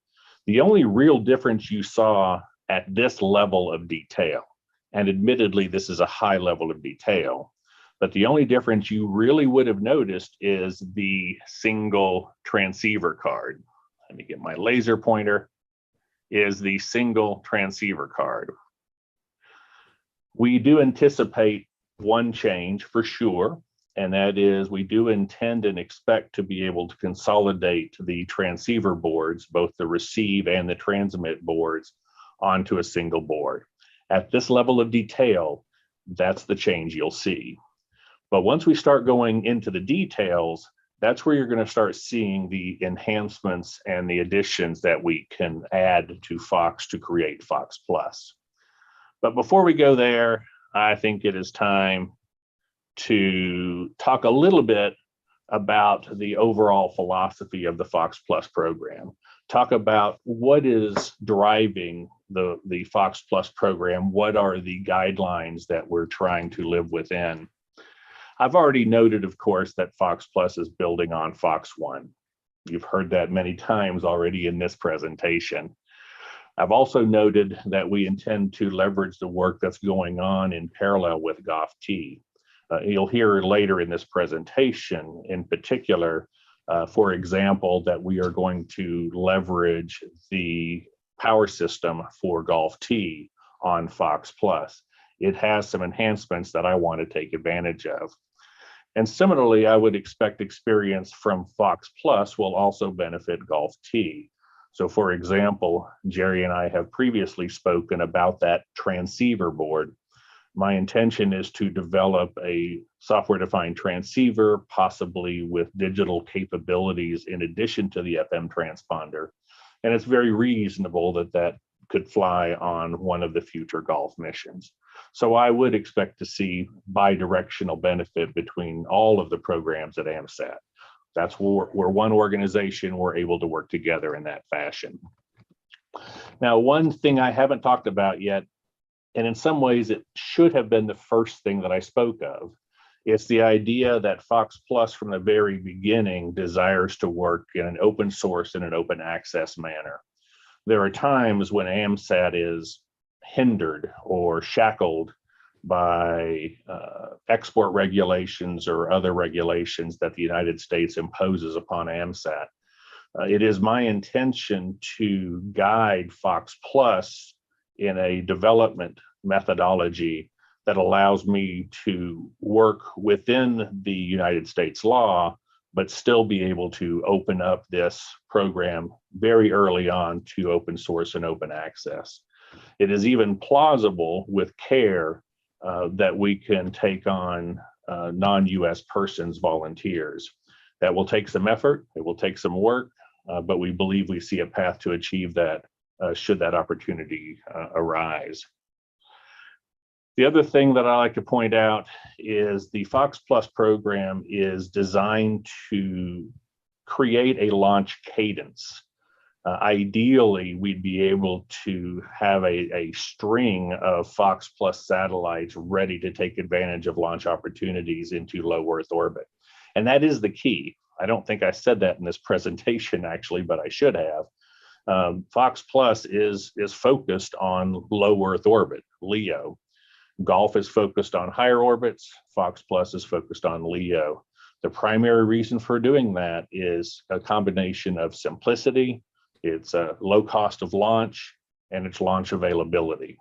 The only real difference you saw at this level of detail, and admittedly this is a high level of detail, but the only difference you really would have noticed is the single transceiver card. Let me get my laser pointer, is the single transceiver card. We do anticipate one change for sure, and that is we do intend and expect to be able to consolidate the transceiver boards, both the receive and the transmit boards, onto a single board. At this level of detail, that's the change you'll see. But once we start going into the details, that's where you're going to start seeing the enhancements and the additions that we can add to Fox to create Fox Plus. But before we go there, I think it is time to talk a little bit about the overall philosophy of the Fox Plus program. Talk about what is driving the Fox Plus program. What are the guidelines that we're trying to live within? I've already noted, of course, that Fox Plus is building on Fox 1. You've heard that many times already in this presentation. I've also noted that we intend to leverage the work that's going on in parallel with GOF-T. You'll hear later in this presentation, in particular, for example, that we are going to leverage the power system for GOF-T on Fox Plus. It has some enhancements that I want to take advantage of. And similarly, I would expect experience from Fox Plus will also benefit GOF-T. So for example, Jerry and I have previously spoken about that transceiver board. My intention is to develop a software-defined transceiver, possibly with digital capabilities in addition to the FM transponder. And it's very reasonable that that could fly on one of the future Golf missions. So I would expect to see bi-directional benefit between all of the programs at AMSAT. That's where we're one organization, we're able to work together in that fashion. Now, one thing I haven't talked about yet, and in some ways it should have been the first thing that I spoke of, it's the idea that Fox Plus from the very beginning desires to work in an open source and an open access manner. There are times when AMSAT is hindered or shackled by export regulations or other regulations that the United States imposes upon AMSAT. It is my intention to guide Fox Plus in a development methodology that allows me to work within the United States law, but still be able to open up this program very early on to open source and open access. It is even plausible with care that we can take on non-US persons, volunteers. That will take some effort, it will take some work, but we believe we see a path to achieve that should that opportunity arise. The other thing that I like to point out is the Fox Plus program is designed to create a launch cadence. Ideally, we'd be able to have a string of Fox Plus satellites ready to take advantage of launch opportunities into low Earth orbit. And that is the key. I don't think I said that in this presentation, actually, but I should have. Fox Plus is focused on low Earth orbit, LEO. Golf is focused on higher orbits. Fox Plus is focused on LEO. The primary reason for doing that is a combination of simplicity, its low cost of launch, and its launch availability.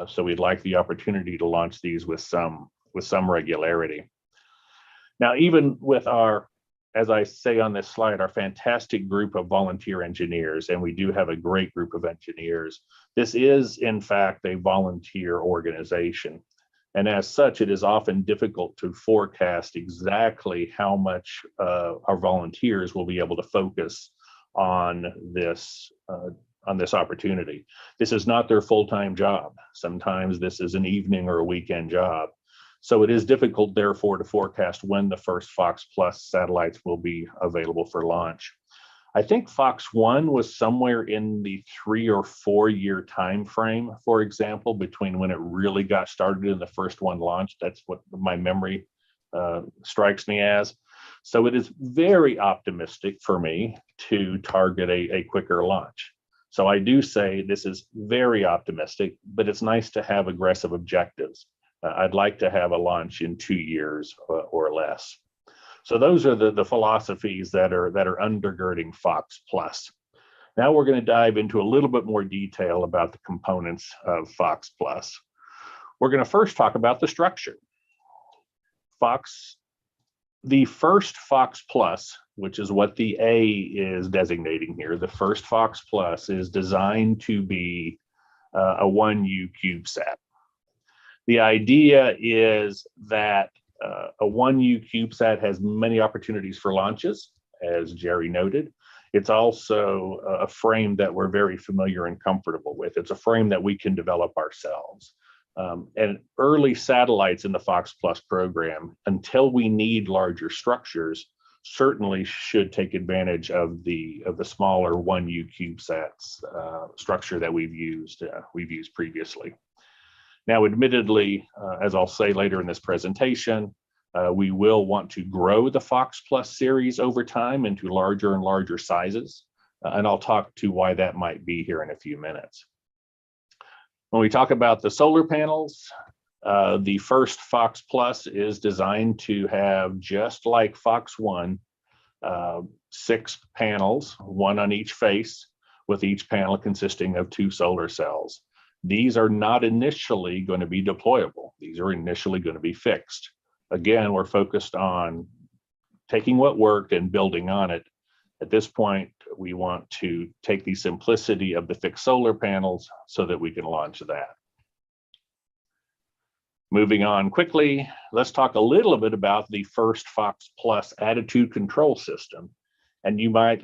So we'd like the opportunity to launch these with some regularity. Now, even with our, as I say on this slide, our fantastic group of volunteer engineers, and we do have a great group of engineers, this is in fact a volunteer organization. And as such, it is often difficult to forecast exactly how much our volunteers will be able to focus on this opportunity. This is not their full-time job. Sometimes this is an evening or a weekend job. So it is difficult, therefore, to forecast when the first Fox Plus satellites will be available for launch. I think Fox 1 was somewhere in the 3 or 4 year time frame, for example, between when it really got started and the first one launched. That's what my memory strikes me as. So it is very optimistic for me to target a quicker launch. So I do say this is very optimistic, but it's nice to have aggressive objectives. I'd like to have a launch in 2 years or less. So those are the philosophies that are undergirding Fox Plus. Now we're going to dive into a little bit more detail about the components of Fox Plus. We're going to first talk about the structure. The first Fox Plus, which is what the A is designating here, the first Fox Plus is designed to be a 1U CubeSat. The idea is that a 1U CubeSat has many opportunities for launches, as Jerry noted. It's also a frame that we're very familiar and comfortable with. It's a frame that we can develop ourselves. And early satellites in the Fox Plus program, until we need larger structures, certainly should take advantage of the smaller 1U CubeSats structure that we've used previously. Now, admittedly, as I'll say later in this presentation, we will want to grow the Fox Plus series over time into larger and larger sizes, and I'll talk to why that might be here in a few minutes. When we talk about the solar panels, the first Fox Plus is designed to have, just like Fox 1, 6 panels, 1 on each face, with each panel consisting of 2 solar cells. These are not initially going to be deployable. These are initially going to be fixed. Again, we're focused on taking what worked and building on it. At this point, we want to take the simplicity of the fixed solar panels so that we can launch that. Moving on quickly, let's talk a little bit about the first Fox Plus attitude control system. And you might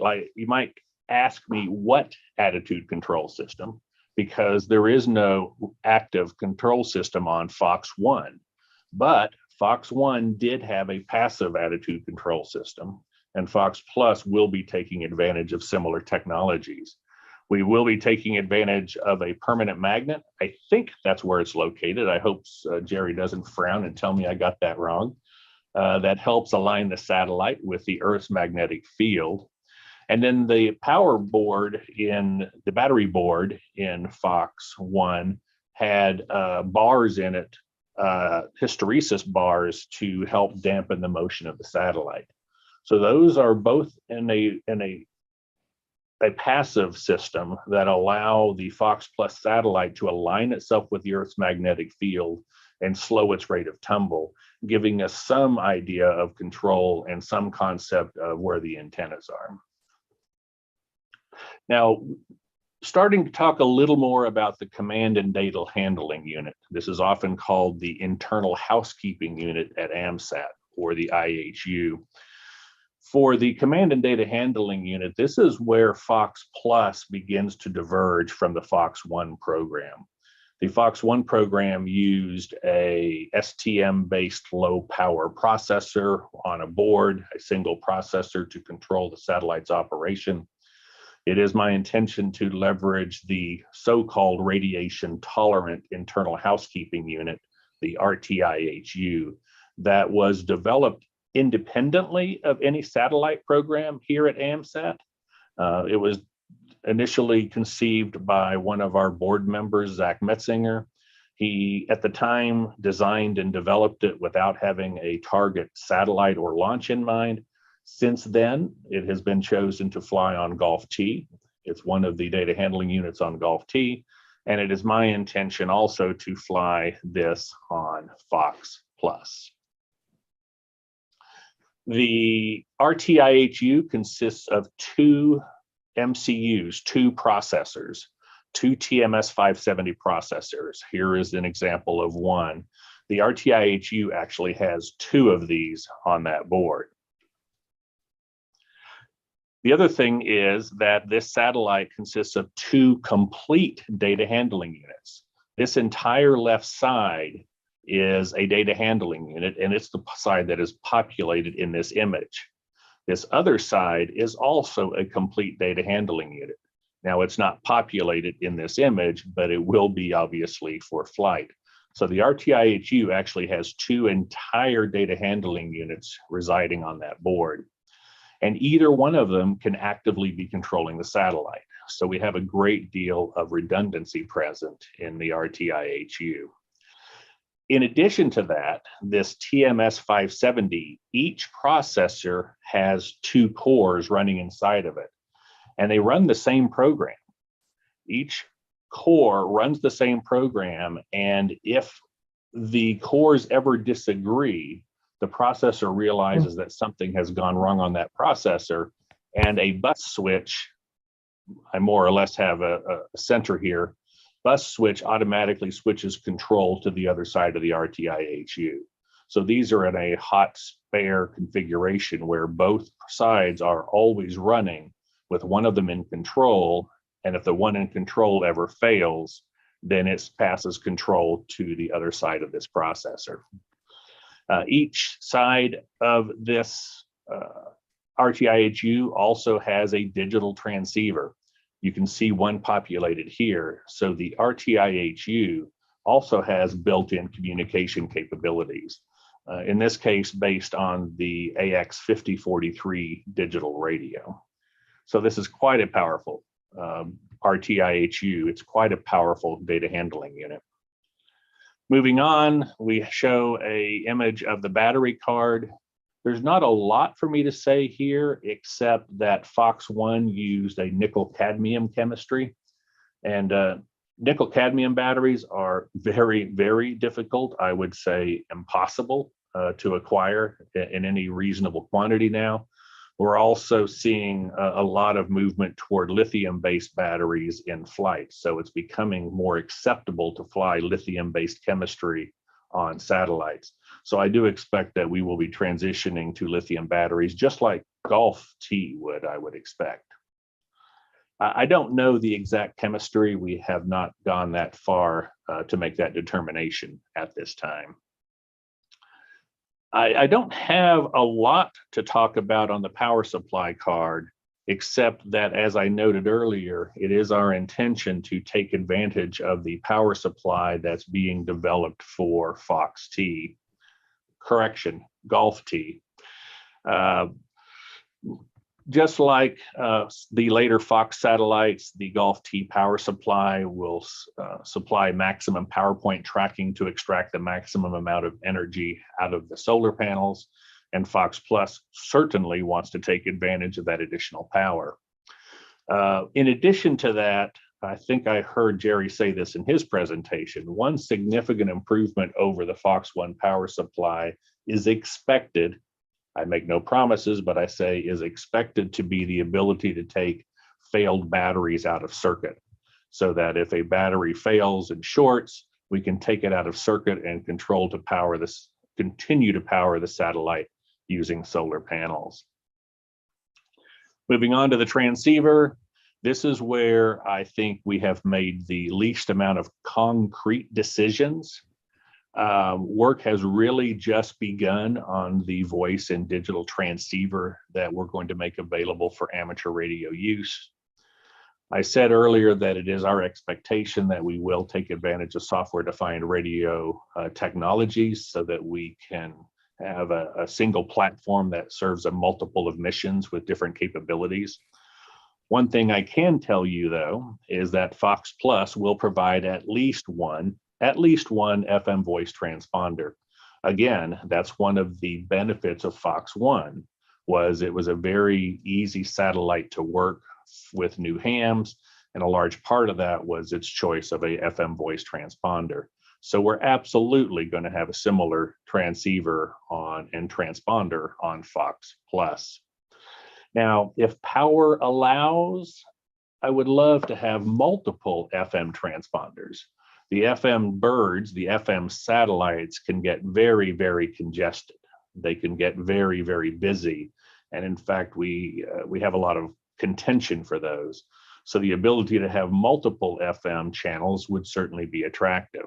ask me, what attitude control system? Because there is no active control system on Fox 1. But Fox 1 did have a passive attitude control system, and Fox Plus will be taking advantage of similar technologies. We will be taking advantage of a permanent magnet. I think that's where it's located. I hope Jerry doesn't frown and tell me I got that wrong. That helps align the satellite with the Earth's magnetic field. And then the battery board in Fox 1 had bars in it, hysteresis bars, to help dampen the motion of the satellite. So those are both in a passive system that allow the Fox Plus satellite to align itself with the Earth's magnetic field and slow its rate of tumble, giving us some idea of control and some concept of where the antennas are. Now, starting to talk a little more about the command and data handling unit. This is often called the internal housekeeping unit at AMSAT, or the IHU. For the command and data handling unit, this is where Fox Plus begins to diverge from the Fox One program. The Fox One program used a STM-based low power processor on a board, a single processor to control the satellite's operation. It is my intention to leverage the so-called radiation tolerant internal housekeeping unit, the RTIHU, that was developed independently of any satellite program here at AMSAT. It was initially conceived by one of our board members, Zach Metzinger. He, at the time, designed and developed it without having a target satellite or launch in mind. Since then, it has been chosen to fly on Golf T. It's one of the data handling units on Golf T, and it is my intention also to fly this on Fox Plus. The RTIHU consists of two MCUs, two processors, two TMS 570 processors. Here is an example of one. The RTIHU actually has two of these on that board. The other thing is that this satellite consists of two complete data handling units. This entire left side is a data handling unit, and it's the side that is populated in this image. This other side is also a complete data handling unit. Now, it's not populated in this image, but it will be obviously for flight. So the RTIHU actually has two entire data handling units residing on that board. And either one of them can actively be controlling the satellite. So we have a great deal of redundancy present in the RTIHU. In addition to that, this TMS 570, each processor has two cores running inside of it, and they run the same program. Each core runs the same program, and if the cores ever disagree, the processor realizes that something has gone wrong on that processor, and a bus switch, I more or less have a center here, bus switch automatically switches control to the other side of the RTIHU. So these are in a hot spare configuration where both sides are always running with one of them in control. And if the one in control ever fails, then it passes control to the other side of this processor. Each side of this RTIHU also has a digital transceiver. You can see one populated here. So the RTIHU also has built-in communication capabilities. In this case, based on the AX5043 digital radio. So this is quite a powerful RTIHU. It's quite a powerful data handling unit. Moving on, we show an image of the battery card. There's not a lot for me to say here, except that Fox One used a nickel-cadmium chemistry. And nickel-cadmium batteries are very, very difficult, I would say impossible to acquire in any reasonable quantity now. We're also seeing a lot of movement toward lithium-based batteries in flight. So it's becoming more acceptable to fly lithium-based chemistry on satellites. So I do expect that we will be transitioning to lithium batteries, just like Golf T would, I would expect. I don't know the exact chemistry. We have not gone that far to make that determination at this time. I don't have a lot to talk about on the power supply card, except that, as I noted earlier, it is our intention to take advantage of the power supply that's being developed for Fox T, Golf T. Just like the later Fox satellites, the Golf T power supply will supply maximum power point tracking to extract the maximum amount of energy out of the solar panels. And Fox Plus certainly wants to take advantage of that additional power. In addition to that, I think I heard Jerry say this in his presentation, one significant improvement over the Fox One power supply is expected. I make no promises, but I say is expected to be the ability to take failed batteries out of circuit, so that if a battery fails and shorts, we can take it out of circuit and continue to power the satellite using solar panels. Moving on to the transceiver, this is where I think we have made the least amount of concrete decisions. Work has really just begun on the voice and digital transceiver that we're going to make available for amateur radio use. I said earlier that it is our expectation that we will take advantage of software-defined radio technologies so that we can have a single platform that serves a multiple of missions with different capabilities. One thing I can tell you, though, is that Fox Plus will provide at least one FM voice transponder. Again, that's one of the benefits of Fox One, was it was a very easy satellite to work with new hams, and a large part of that was its choice of a FM voice transponder. So we're absolutely going to have a similar transceiver and transponder on Fox Plus. Now, if power allows, I would love to have multiple FM transponders. The FM birds, the FM satellites can get very, very congested. They can get very, very busy. And in fact, we have a lot of contention for those. So the ability to have multiple FM channels would certainly be attractive.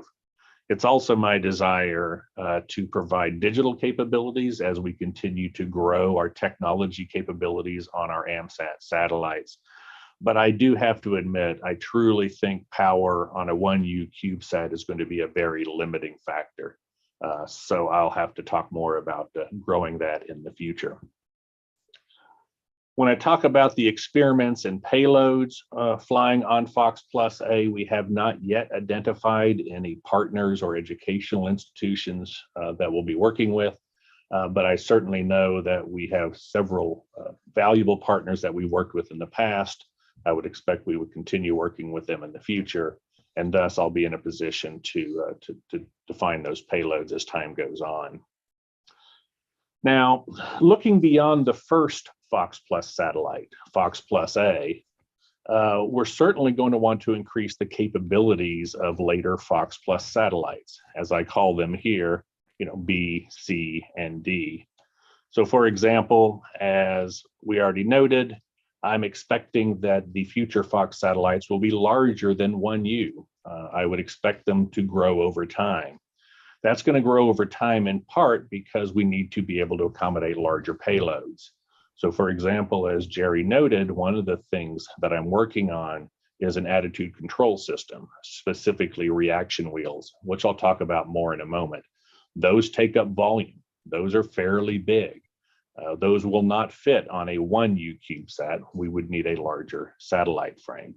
It's also my desire to provide digital capabilities as we continue to grow our technology capabilities on our AMSAT satellites. But I do have to admit, I truly think power on a 1U CubeSat is going to be a very limiting factor. So I'll have to talk more about growing that in the future. When I talk about the experiments and payloads flying on Fox Plus A, we have not yet identified any partners or educational institutions that we'll be working with, but I certainly know that we have several valuable partners that we worked with in the past. I would expect we would continue working with them in the future, and thus I'll be in a position to define those payloads as time goes on. Now, looking beyond the first Fox Plus satellite, Fox Plus A, we're certainly going to want to increase the capabilities of later Fox Plus satellites, as I call them here, B, C, and D. So for example, as we already noted, I'm expecting that the future Fox satellites will be larger than 1U. I would expect them to grow over time. That's going to grow over time in part because we need to be able to accommodate larger payloads. So for example, as Jerry noted, one of the things that I'm working on is an attitude control system, specifically reaction wheels, which I'll talk about more in a moment. Those take up volume. Those are fairly big. Those will not fit on a 1U CubeSat. We would need a larger satellite frame.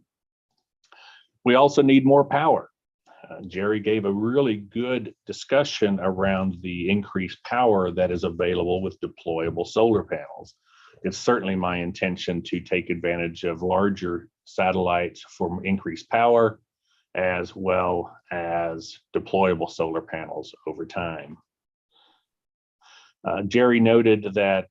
We also need more power. Jerry gave a really good discussion around the increased power that is available with deployable solar panels. It's certainly my intention to take advantage of larger satellites for increased power, as well as deployable solar panels over time. Jerry noted that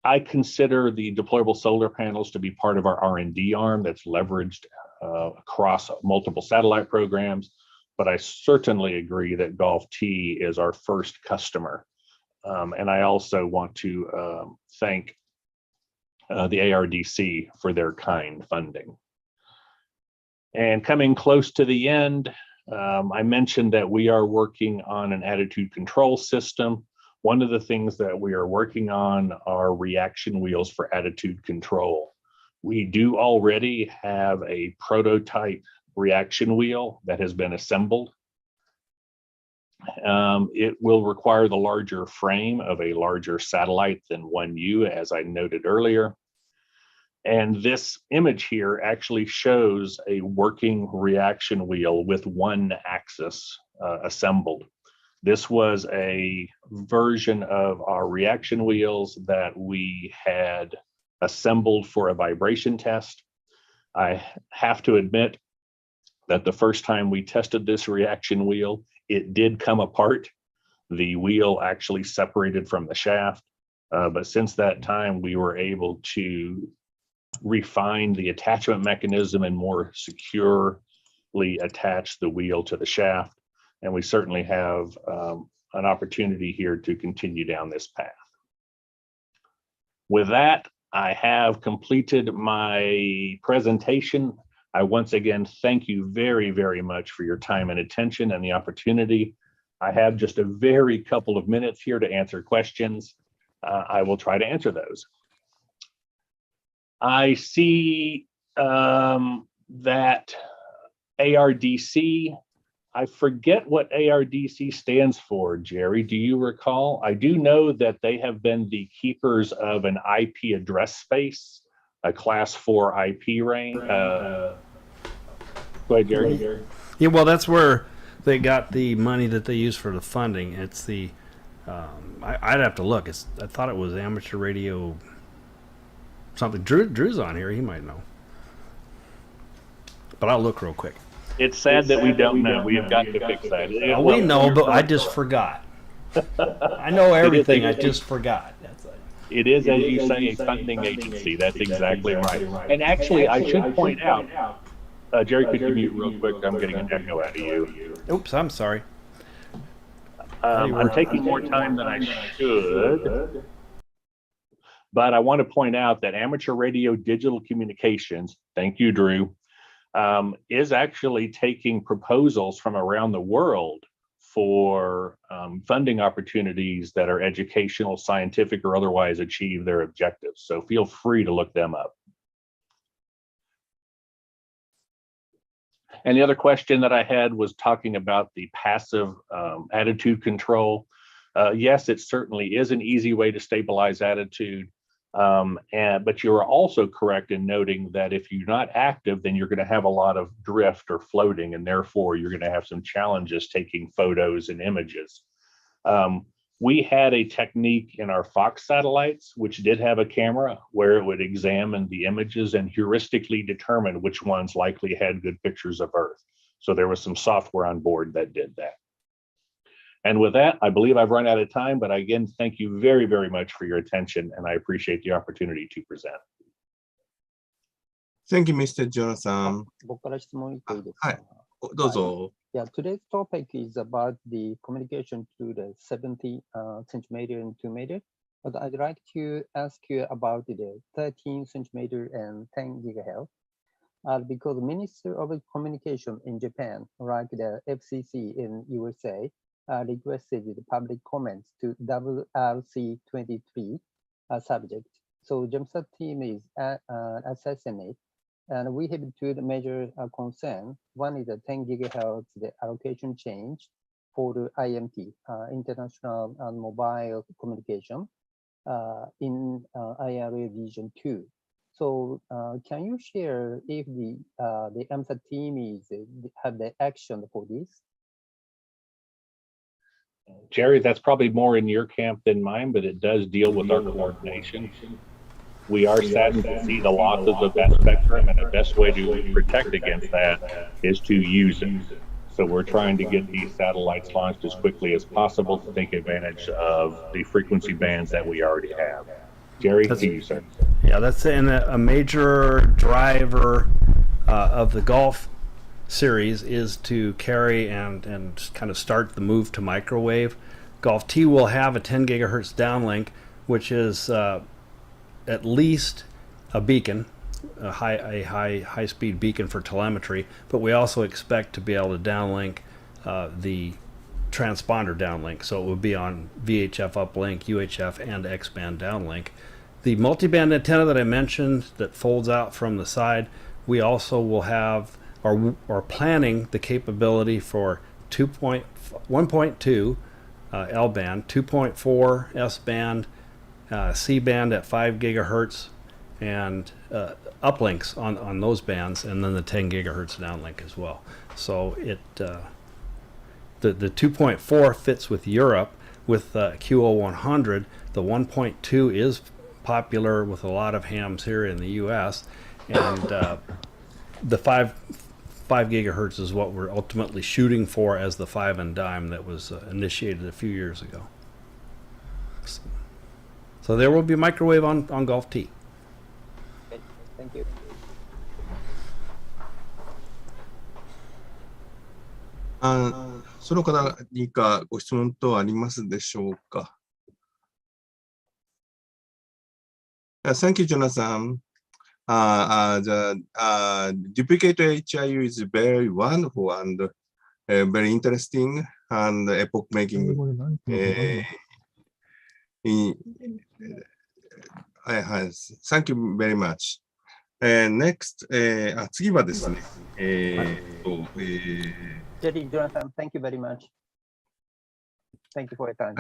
I consider the deployable solar panels to be part of our R&D arm that's leveraged across multiple satellite programs, but I certainly agree that Golf T is our first customer. And I also want to thank the ARDC for their kind funding. And coming close to the end, I mentioned that we are working on an attitude control system. One of the things that we are working on are reaction wheels for attitude control. We do already have a prototype reaction wheel that has been assembled. It will require the larger frame of a larger satellite than 1U, as I noted earlier. And this image here actually shows a working reaction wheel with one axis assembled. This was a version of our reaction wheels that we had assembled for a vibration test. I have to admit that the first time we tested this reaction wheel, it did come apart. The wheel actually separated from the shaft. But since that time, we were able to refine the attachment mechanism and more securely attach the wheel to the shaft. And we certainly have an opportunity here to continue down this path. With that, I have completed my presentation. I once again thank you very, very much for your time and attention and the opportunity. I have just a very couple of minutes here to answer questions. I will try to answer those. I see that ARDC, I forget what ARDC stands for, Jerry. Do you recall? I do know that they have been the keepers of an IP address space, a class 4 IP range. Go ahead, Jerry. Yeah, well, that's where they got the money that they use for the funding. It's the, I'd have to look. I thought it was amateur radio something. Drew's on here. He might know. But I'll look real quick. It's sad that we don't know. We have got to fix that. We know, but I just forgot. I know everything. I just forgot. It is, as you say, a funding agency. That's exactly right. And actually, I should point out, Jerry, could you mute real quick? I'm getting an echo out of you. Oops, I'm sorry. I'm taking more time than I should. But I want to point out that amateur radio digital communications, thank you, Drew, is actually taking proposals from around the world for funding opportunities that are educational, scientific, or otherwise achieve their objectives. So feel free to look them up. And the other question that I had was talking about the passive attitude control. Yes, it certainly is an easy way to stabilize attitude. But you are also correct in noting that if you're not active, then you're going to have a lot of drift or floating, and therefore you're going to have some challenges taking photos and images. We had a technique in our Fox satellites, which did have a camera where it would examine the images and heuristically determine which ones likely had good pictures of Earth. So there was some software on board that did that. And with that, I believe I've run out of time, but again, thank you very, very much for your attention, and I appreciate the opportunity to present. Thank you, Mr. Jonathan. 僕から質問いいですか？はい、どうぞ。Yeah, today's topic is about the communication to the 70 centimeter and 2 meter. But I'd like to ask you about the 13 centimeter and 10 gigahertz. Because Minister of Communication in Japan, like the FCC in USA, requested the public comments to WRC23 subject. So Jamsat team is assessing it. And we have two major concerns. One is the 10 gigahertz, the allocation change for the IMT, international and mobile communication in IRA region 2. So can you share if the AMSA team is have the action for this? Jerry, that's probably more in your camp than mine, but it does deal with our coordination. We are saddened to see the losses of that spectrum, and the best way to protect against that is to use it. So we're trying to get these satellites launched as quickly as possible to take advantage of the frequency bands that we already have. Jerry, to you, sir. Yeah, that's a major driver of the Golf series is to carry and kind of start the move to microwave. Golf T will have a 10 gigahertz downlink, which is at least a beacon, a high speed beacon for telemetry, but we also expect to be able to downlink the transponder downlink, so it would be on VHF uplink, UHF, and X-band downlink. The multiband antenna that I mentioned that folds out from the side, we also will have or planning the capability for 1.2 L-band, 2.4 S-band, C-band at 5 gigahertz, and uplinks on those bands, and then the 10 gigahertz downlink as well. So it the 2.4 fits with Europe with QO100. The 1.2 is popular with a lot of hams here in the U.S., and the 5 gigahertz is what we're ultimately shooting for as the 5 and dime that was initiated a few years ago. So there will be microwave on Golf T. Okay, thank you. その方何かご質問等ありますでしょうか。Thank you, Jonathan. The duplicate HIU is very wonderful and very interesting and epoch-making. Thank you very much. Next, 次はですね、Jerry, Jonathan, thank you very much. Thank you for your time.